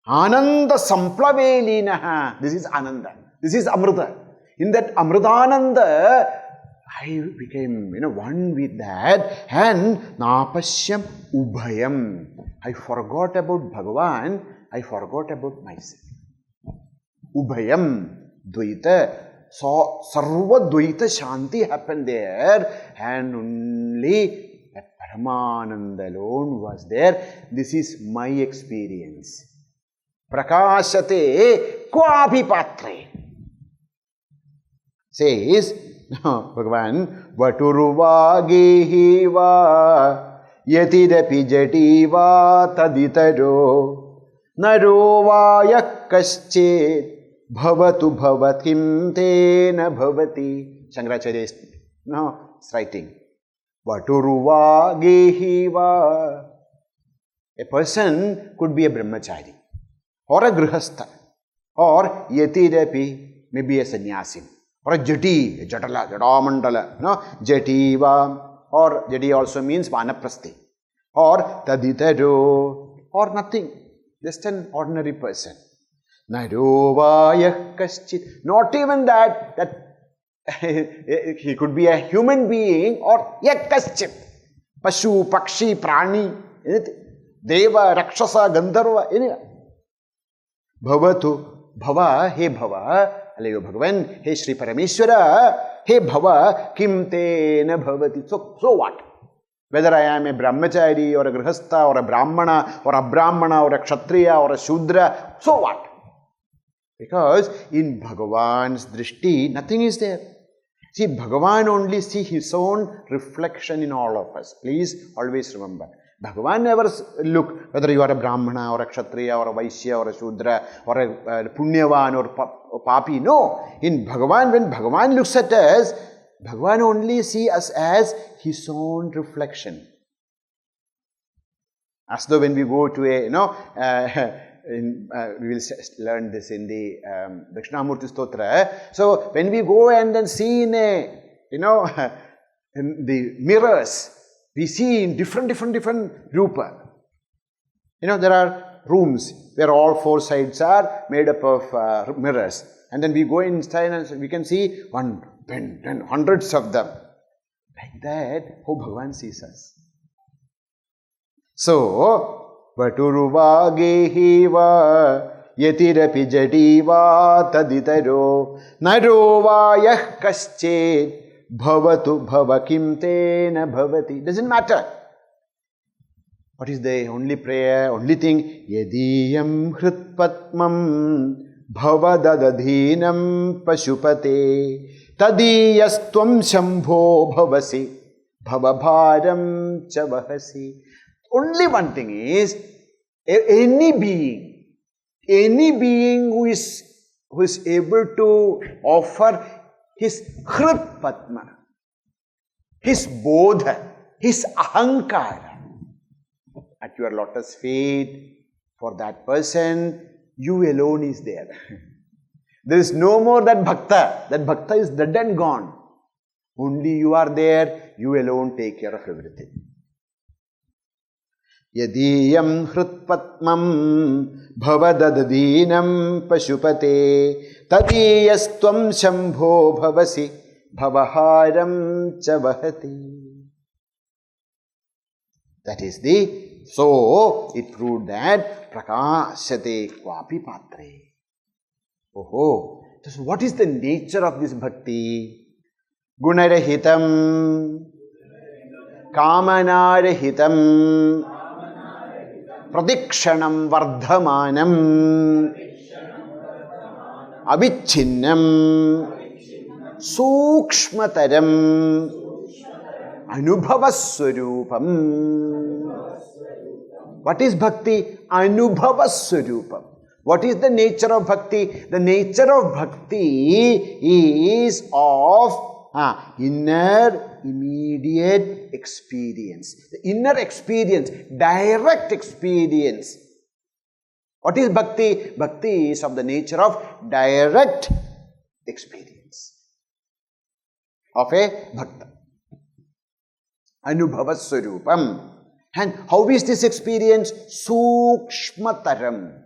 Ananda samplave linaha. This is Ananda. This is Amrita. In that Amritananda, I became, one with that. And napashyam ubhayam. I forgot about Bhagavan. I forgot about myself. Ubhayam dvaita. So, sarva dvaita shanti happened there. And only Paramananda alone was there. This is my experience. Prakāśyate kvāpi pātre. Says, Bhagavan, Vaturuva gehiva yatidapi jativa taditaro naro vayakaschet bhavatu bhavatim tena bhavati. Shankaracharya is writing. Vaturuva gehiva. A person could be a brahmachari, or a grihastha, or yatidapi, maybe a sannyasin, or a jati, a jatala, jatamandala, jativa, or jati also means vanaprasthi, or taditaro, or nothing, just an ordinary person. Narovayah kaschit. Not even that he could be a human being or yakaschit. Pashu, Pakshi, Prani, anything. Deva, Rakshasa, Gandharva, anything. Bhavatu, Bhava, He Bhava, Alayo Bhagavan, He Shri Parameshwara, He Bhava, Kim Tena Bhavati. So what? Whether I am a brahmachari or a grihastha or a brahmana or a brahmana or a kshatriya or a shudra, so what? Because in Bhagavan's drishti, nothing is there. See, Bhagavan only see his own reflection in all of us. Please always remember. Bhagavan never look whether you are a brahmana or a kshatriya or a vaishya or a shudra or a punyavan or papi. No. In Bhagavan, when Bhagavan looks at us, Bhagavan only see us as his own reflection. As though when we go to a, we will learn this in the Dakshinamurti Stotra. So when we go and then see in a, in the mirrors, we see in different rupa. There are rooms where all four sides are made up of mirrors. And then we go inside and we can see 1, 10, hundreds of them. Like that, how Bhagavan sees us. So, Vaturuvagehi va yatirapi jadiva taditaro narovayah kaschet bhavatu bhavakim tena bhavati. Doesn't matter. What is the only prayer, only thing? Yadiyam hritpatmam bhavadadadhinam pashupate tadiyastvam shambho bhavasi bhavabharam chavahasi. Only one thing is, any being who is able to offer his hrit padma, his bodha, his ahankara at your lotus feet, for that person, you alone is there. There is no more that bhakta. That bhakta is dead and gone. Only you are there, you alone take care of everything. Yadiyam hritpatmam bhavadadadinam pashupate tadiyastvam shambho bhavasi bhavaharam chavahati. That is so it proved that prakāśyate kvāpi pātre. Oh, so what is the nature of this bhakti? Guṇarahitaṁ, kāmanārahitaṁ, pratikṣaṇavardhamānam, avicchinnaṁ, sūkṣmataram, anubhavarūpam. What is bhakti? Anubhavarūpam. What is the nature of bhakti? The nature of bhakti is of inner immediate experience. The inner experience, direct experience. What is bhakti? Bhakti is of the nature of direct experience of a bhakta. Anubhavarūpam. And how is this experience? Sūkṣmataram.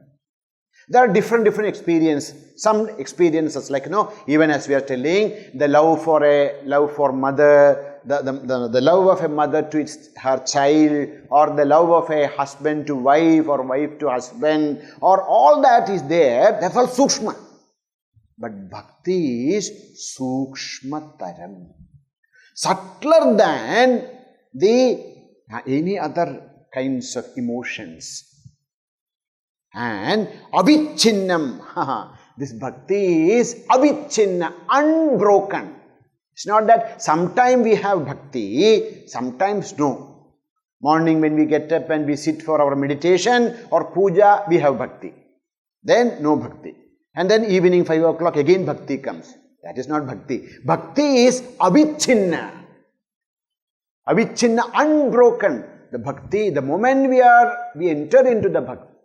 There are different experiences. Some experiences, like even as we are telling, the love for mother, the love of a mother to her child, or the love of a husband to wife, or wife to husband, or all that is there. That's all sūkṣma. But bhakti is sūkṣmataram, subtler than any other kinds of emotions. And avicchinnaṁ, this bhakti is avichinna, unbroken. It's not that sometimes we have bhakti, sometimes no. Morning when we get up and we sit for our meditation or puja, we have bhakti. Then no bhakti. And then evening 5 o'clock again bhakti comes. That is not bhakti. Bhakti is avichinna. Avichinna, unbroken. The bhakti, the moment we enter into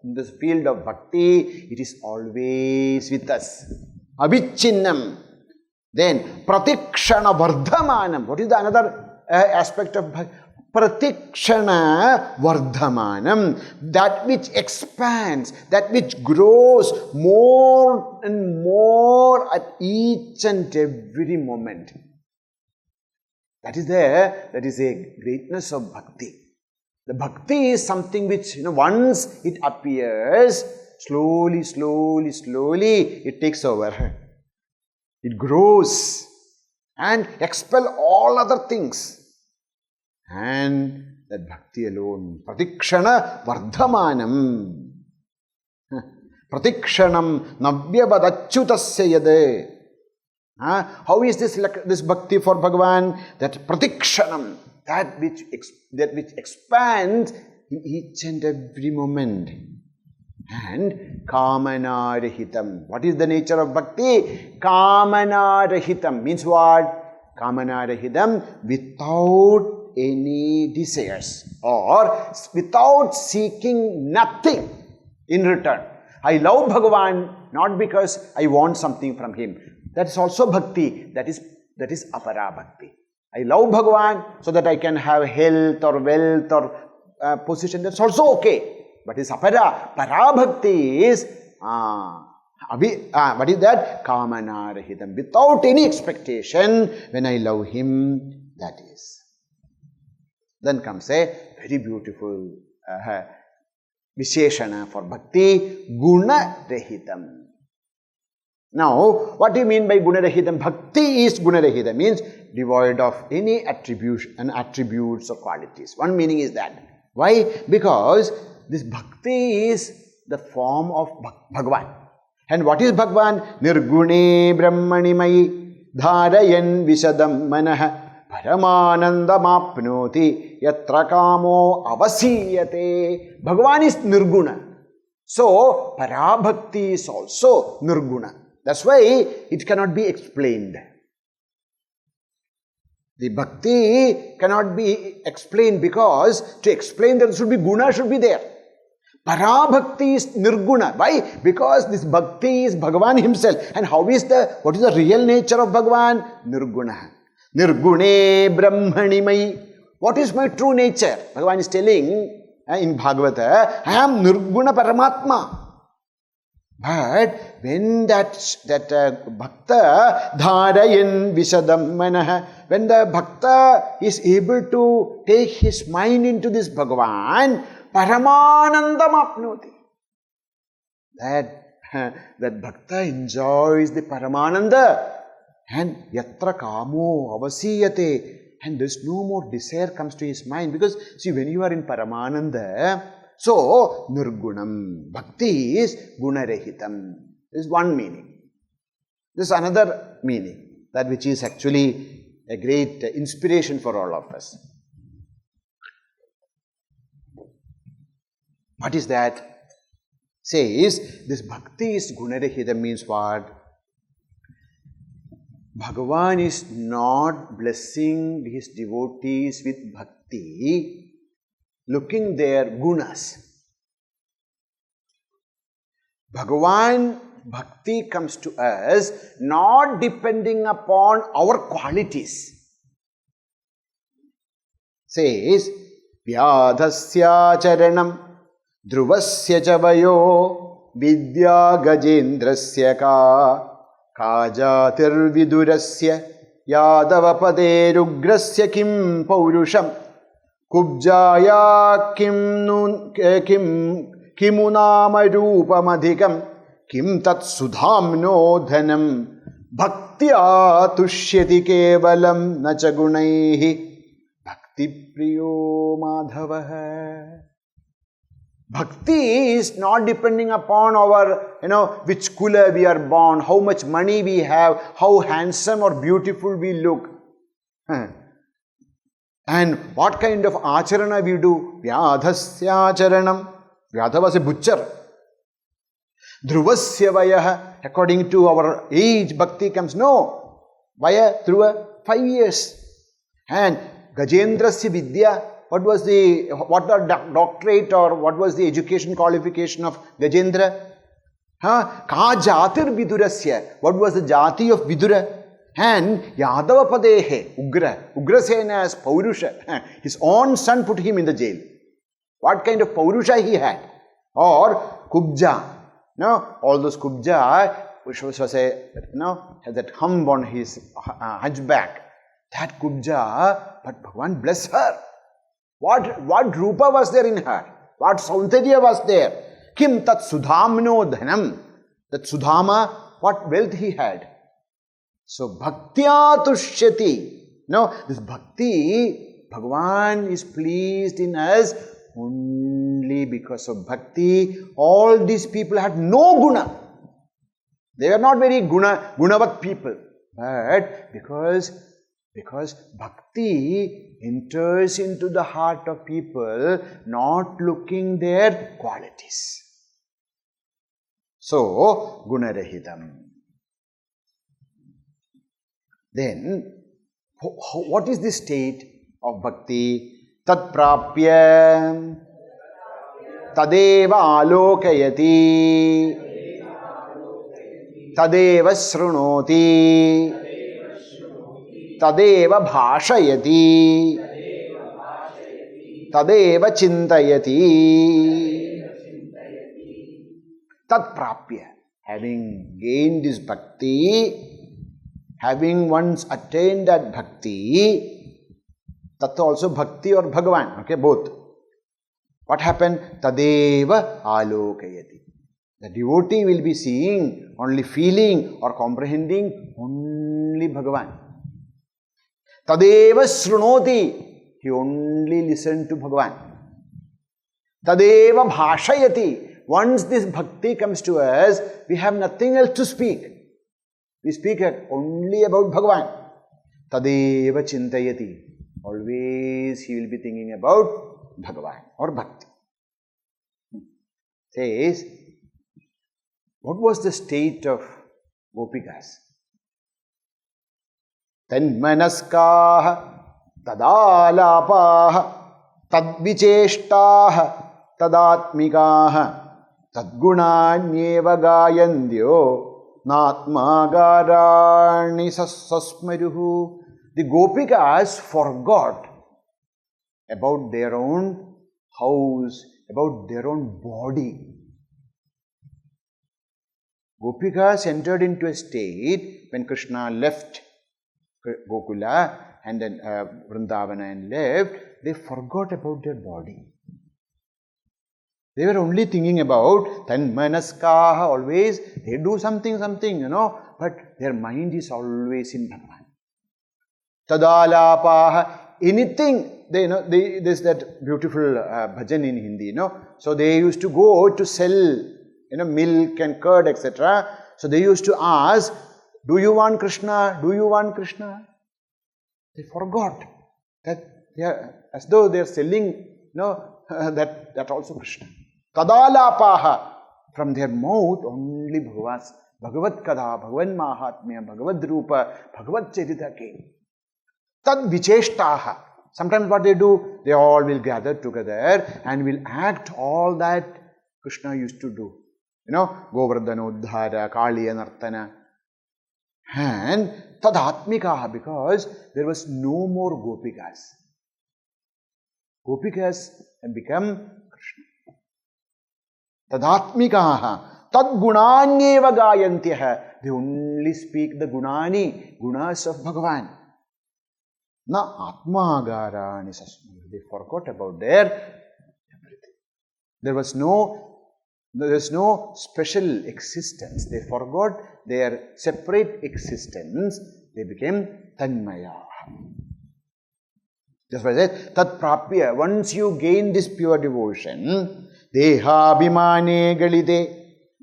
this field of bhakti, it is always with us. Avicchinnaṁ. Then pratikṣaṇavardhamānam. What is the another aspect of bhakti? pratikṣaṇavardhamānam, that which expands, that which grows more and more at each and every moment. That is a greatness of bhakti. The bhakti is something which, once it appears, slowly, it takes over. It grows and expel all other things. And that bhakti alone, pratikṣaṇavardhamānam. Pratikṣaṇam navyavadachyutasya yade. How is this bhakti for Bhagavan? That pratikṣaṇam, that which expands in each and every moment. And kāmanārahitaṁ. What is the nature of bhakti? Kāmanārahitaṁ means what? Kāmanārahitaṁ, without any desires or without seeking nothing in return. I love Bhagavan not because I want something from him. That is also bhakti. That is apara bhakti. I love Bhagavan so that I can have health or wealth or position. That's also okay. But it's apara. Para bhakti is what is that? Kāmanārahitaṁ. Without any expectation, when I love him, that is. Then comes a very beautiful visheshana for bhakti, guṇarahitam. Now, what do you mean by guṇarahitam? Bhakti is guṇarahita, means devoid of any attributes or qualities. One meaning is that. Why? Because this bhakti is the form of Bhagavan. And what is Bhagavan? Nirgune brahmani mai dharayan visadam manah paramanandamapnoti yatra kamo avacchinnaṁ. Bhagavan is nirguna. So, parabhakti is also nirguna. That's why it cannot be explained. The bhakti cannot be explained because to explain there should be guna, should be there. Parabhakti is nirguna. Why? Because this bhakti is Bhagavan himself. And what is the real nature of Bhagavan? Nirguna. Nirgune brahmani mai. What is my true nature? Bhagavan is telling in Bhagavata, I am nirguna paramatma. But when that bhakta dharayan visadam manah, when the bhakta is able to take his mind into this Bhagavan, paramanandamapnoti. That bhakta enjoys the paramananda. And yatra kamo avacchinnaṁ. And there's no more desire comes to his mind. Because, see, when you are in paramananda, so nirgunam. Bhakti is guṇarahitam. This is one meaning. This is another meaning, that which is actually a great inspiration for all of us. What is that? Says, this bhakti is guṇarahitam means what? Bhagavan is not blessing his devotees with bhakti, looking their gunas. Bhagavan, bhakti comes to us not depending upon our qualities. Says, vyādhasya charanam dhruvasya chavayo vidya gajendrasya ka kājatir vidurasya yādavapade rugrasya kim paurusham kubjaya kimunāmarūpamadhikam kim tat sudhamno dhanam bhaktya tushyati kevalam nacha gunaihi bhakti priyo madhavah. Bhakti is not depending upon our, which kula we are born, how much money we have, how handsome or beautiful we look. And what kind of acharana we do. Vyādhasya charanam. Vyādha was a butcher. Dhruvasya vayah. According to our age, bhakti comes. No. Vaya, dhruva, 5 years. And gajendrasya vidya. What the doctorate or what was the education qualification of Gajendra? Ka jatir vidurasya. What was the jati of Vidura? And Yadavapadehe, Ugrasena's Paurusha, his own son put him in the jail. What kind of Paurusha he had? Or Kubja. No, all those Kubja, which was had that hump on his hunchback. That Kubja, but Bhagavan bless her. What Rupa was there in her? What Saundarya was there? Kim tat Sudhamno Dhanam. That Sudhama, what wealth he had. So Bhaktya Tushyati. No, this Bhakti, Bhagavan is pleased in us only because of Bhakti. All these people had no guna. They were not very gunavat people. But because Bhakti enters into the heart of people, not looking their qualities. So, guṇarahitaṁ. Then, what is the state of bhakti? Tat prāpya, tadevāvalokayati, tadeva śṛṇoti, tadeva bhāṣayati, tadeva cintayati. Tat prāpya, having gained this bhakti, having once attained that bhakti, tat also bhakti or Bhagavan, okay, both. What happened? Tadeva alokayati. The devotee will be seeing, only feeling or comprehending only Bhagavan. Tadeva śṛṇoti. He only listened to Bhagavan. Tadeva bhāṣayati. Once this bhakti comes to us, we have nothing else to speak. We speak only about Bhagavan. Tadeva cintayati. Always he will be thinking about Bhagavan or Bhakti. Says, what was the state of Gopikas? Tanmanaskaha, tadālāpāha, tadvicheshtāha, tadatmikaha, tadgunānyeva gāyandyo, nātmāgārāni sasmaruhu. The Gopikas forgot about their own house, about their own body. Gopikas entered into a state when Krishna left Gokula and then Vrindavana and left, they forgot about their body. They were only thinking about tanmanaskaha, always they do something, but their mind is always in Bhagavan. Tadālāpāha, anything, there's that beautiful bhajan in Hindi, So they used to go to sell, milk and curd, etc. So they used to ask, do you want Krishna? Do you want Krishna? They forgot that they are, as though they are selling, that also Krishna. Tadālāpāha, from their mouth only Bhagavat Kada, Bhagavan Mahatmya, Bhagavad Rupa, Bhagavad Charita came. Tad vicheshtāha. Sometimes what they do, they all will gather together and will act all that Krishna used to do. Govardhanodhara, Kaliya Nartana. And tadatmikaha, because there was no more Gopikas. Gopikas have become Krishna. Tadatmikaha, tadgunānyeva gāyantyah. They only speak the gunas of Bhagavan. Na atmāgārāni sasmaruhu. They forgot about their everything. There was no special existence. They forgot their separate existence. They became tanmaya. That's why I said, tat prāpya. Once you gain this pure devotion, deha bhimane galite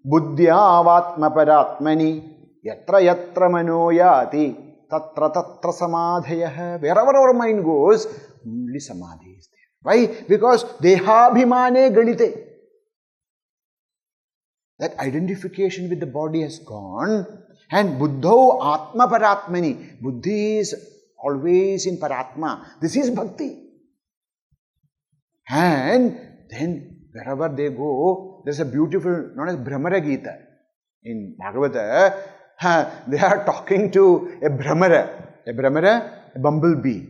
buddhyavatma paratmani yatra yatra manoyati tatra tatra samadhayah. Wherever our mind goes, only samadhi is there. Why? Because deha bhimane galite. That identification with the body has gone, and buddho atma paratmani. Buddhi is always in paratma. This is bhakti. And then wherever they go, there's a beautiful, known as Brahmara Gita in Bhagavata. They are talking to a Brahmara, a bumblebee,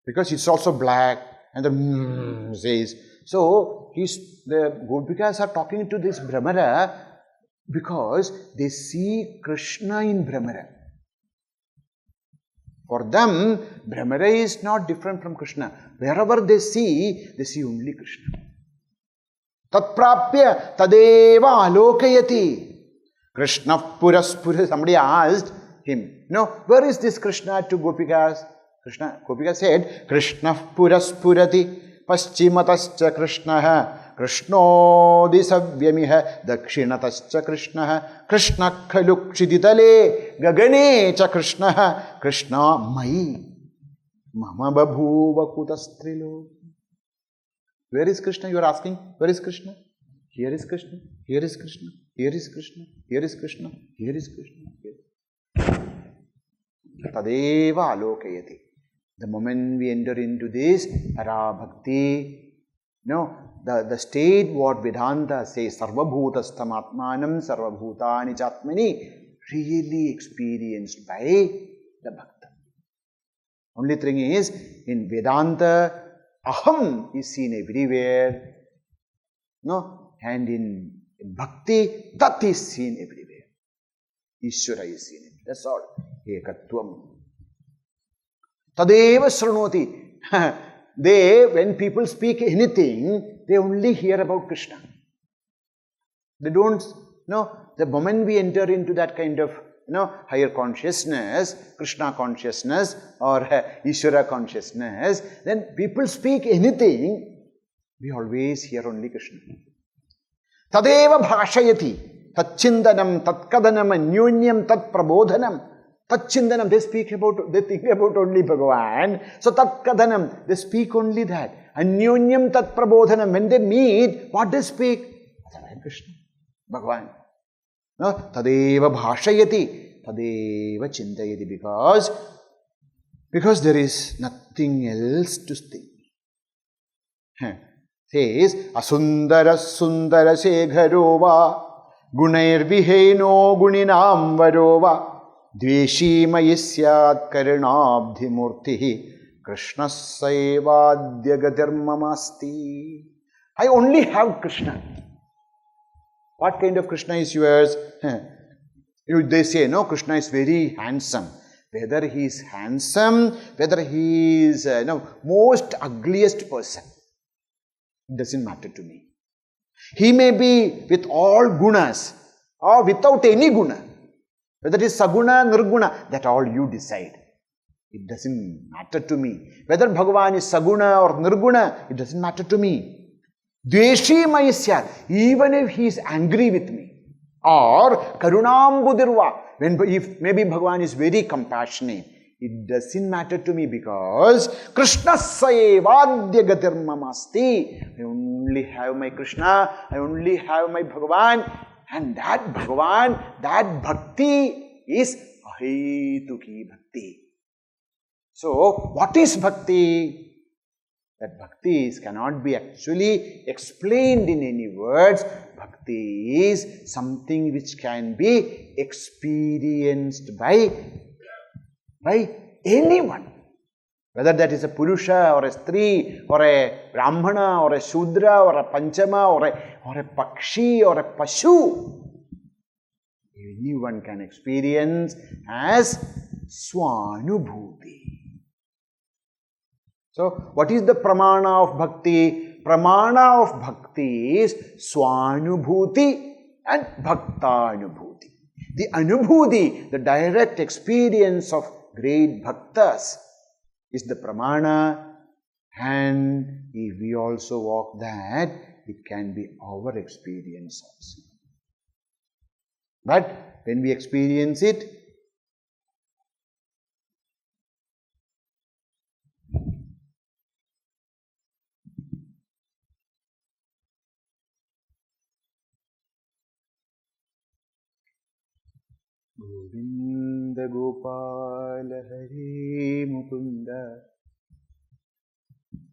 because it's also black and the says. So the Gopikas are talking to this Brahmara because they see Krishna in Brahmara. For them, Brahmara is not different from Krishna. Wherever they see only Krishna. Tat prāpya tadeva alokayati. Krishna puraspura. Somebody asked him, where is this Krishna to Gopikas? Gopika said, Krishna puraspurati paschimatascha Krishnaha krishnodi savyamiha dakshinatascha Krishnaha Krishna khalu kshiditale gagane cha Krishnaha Krishna mai mama babhuva kutastrilo. Where is Krishna? You are asking, where is Krishna? Here is Krishna, here is Krishna, here is Krishna, here is Krishna, here is Krishna. Tadeva alokayati. The moment we enter into this para bhakti, the state what Vedanta says, sarvabhutastam atmanam sarvabhutani chatmani, really experienced by the bhakta. Only thing is, in Vedanta, aham is seen everywhere, and in bhakti, tat is seen everywhere. Ishvara is seen. That's all. Ekatvam. Tadeva śṛṇoti. When people speak anything, they only hear about Krishna. They don't, the moment we enter into that kind of, higher consciousness, Krishna consciousness or Ishvara consciousness, then people speak anything, we always hear only Krishna. Tadeva bhāṣayati, tatchindanam, tatkadanam, anyonyam, tatprabodhanam. Tatchindanam, they think about only Bhagavan. So tatkadanam, they speak only that. Anyonyam tatprabodhanam, when they meet, what they speak? Krishna, Bhagavan. No, tadeva bhāṣayati, tadeva cintayati, because there is nothing else to think. Says, asundara sundara segharo guṇairviheno guṇināṁ varova dveshi mayisyat karanabdhimurtihi krishnasaivadyagatirmamasti. I only have Krishna. What kind of Krishna is yours? They say, Krishna is very handsome. Whether he is handsome, whether he is most ugliest person, it doesn't matter to me. He may be with all gunas or without any guna. Whether it is saguna, nirguna, that all you decide. It doesn't matter to me. Whether Bhagavan is saguna or nirguna, it doesn't matter to me. Dveshi mayisyat, even if he is angry with me. Or karunambudirva, if maybe Bhagavan is very compassionate, it doesn't matter to me because Krishna saivadhyagatirmamasti. I only have my Krishna, I only have my Bhagavan, and that Bhagavan, that bhakti is ahetuki bhakti. So, what is bhakti? That bhakti cannot be actually explained in any words. Bhakti is something which can be experienced by anyone. Whether that is a Purusha or a Stree or a Brahmana or a Shudra or a Panchama or a Pakshi or a Pashu. Anyone can experience as Swanubhuti. So, what is the pramana of bhakti? Pramana of bhakti is Swanubhuti and Bhaktanubhuti. The anubhuti, the direct experience of great bhaktas is the pramana, and if we also walk that, it can be our experience also. But when we experience it, Govinda Gopala Hari Mukunda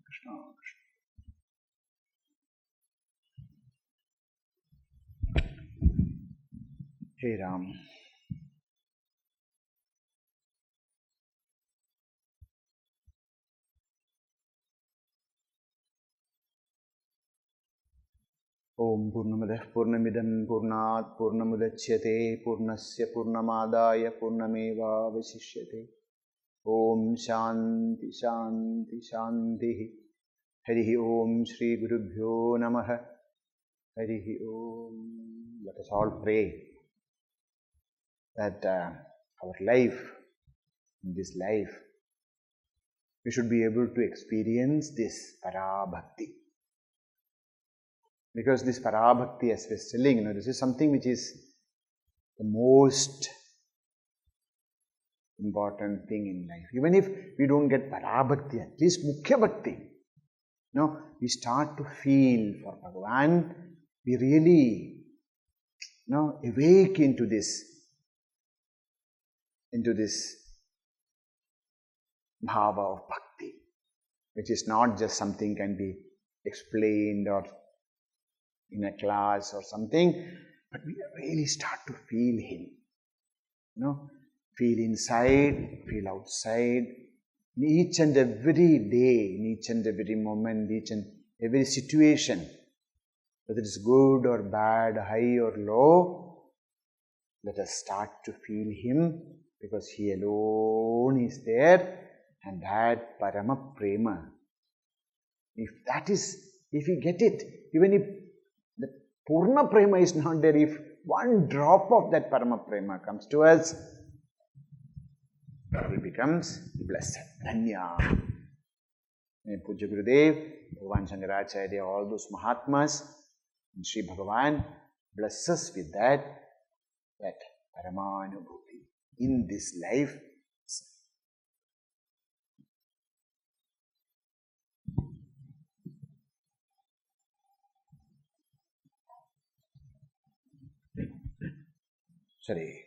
Krishna Krishna. Hey Ram. Om Purnamadah Purnamidam Purnat Purnamudachyate Purnasya Purnamadaya Purnameva Vasishyate. Om Shanti Shanti Shanti. Harihi Om Shri Gurubhyo Namaha. Harihi Om. Let us all pray that our life, in this life, we should be able to experience this Parabhakti. Because this Parabhakti, as we are telling, this is something which is the most important thing in life. Even if we don't get Parabhakti, at least Mukhya Bhakti, we start to feel for Bhagavan, we really awake into this bhava of bhakti, which is not just something can be explained or in a class or something, but we really start to feel Him. Feel inside, feel outside, in each and every day, in each and every moment, each and every situation, whether it's good or bad, high or low, let us start to feel Him, because He alone is there, and that Parama Prema. If we get it, even if the Purna Prema is not there, if one drop of that Parama Prema comes to us, he becomes blessed. Dhanya. May Pujya Gurudev, Bhagavan Shankaracharya, all those Mahatmas, and Sri Bhagavan bless us with that Paramanubhuti in this life. Sorry.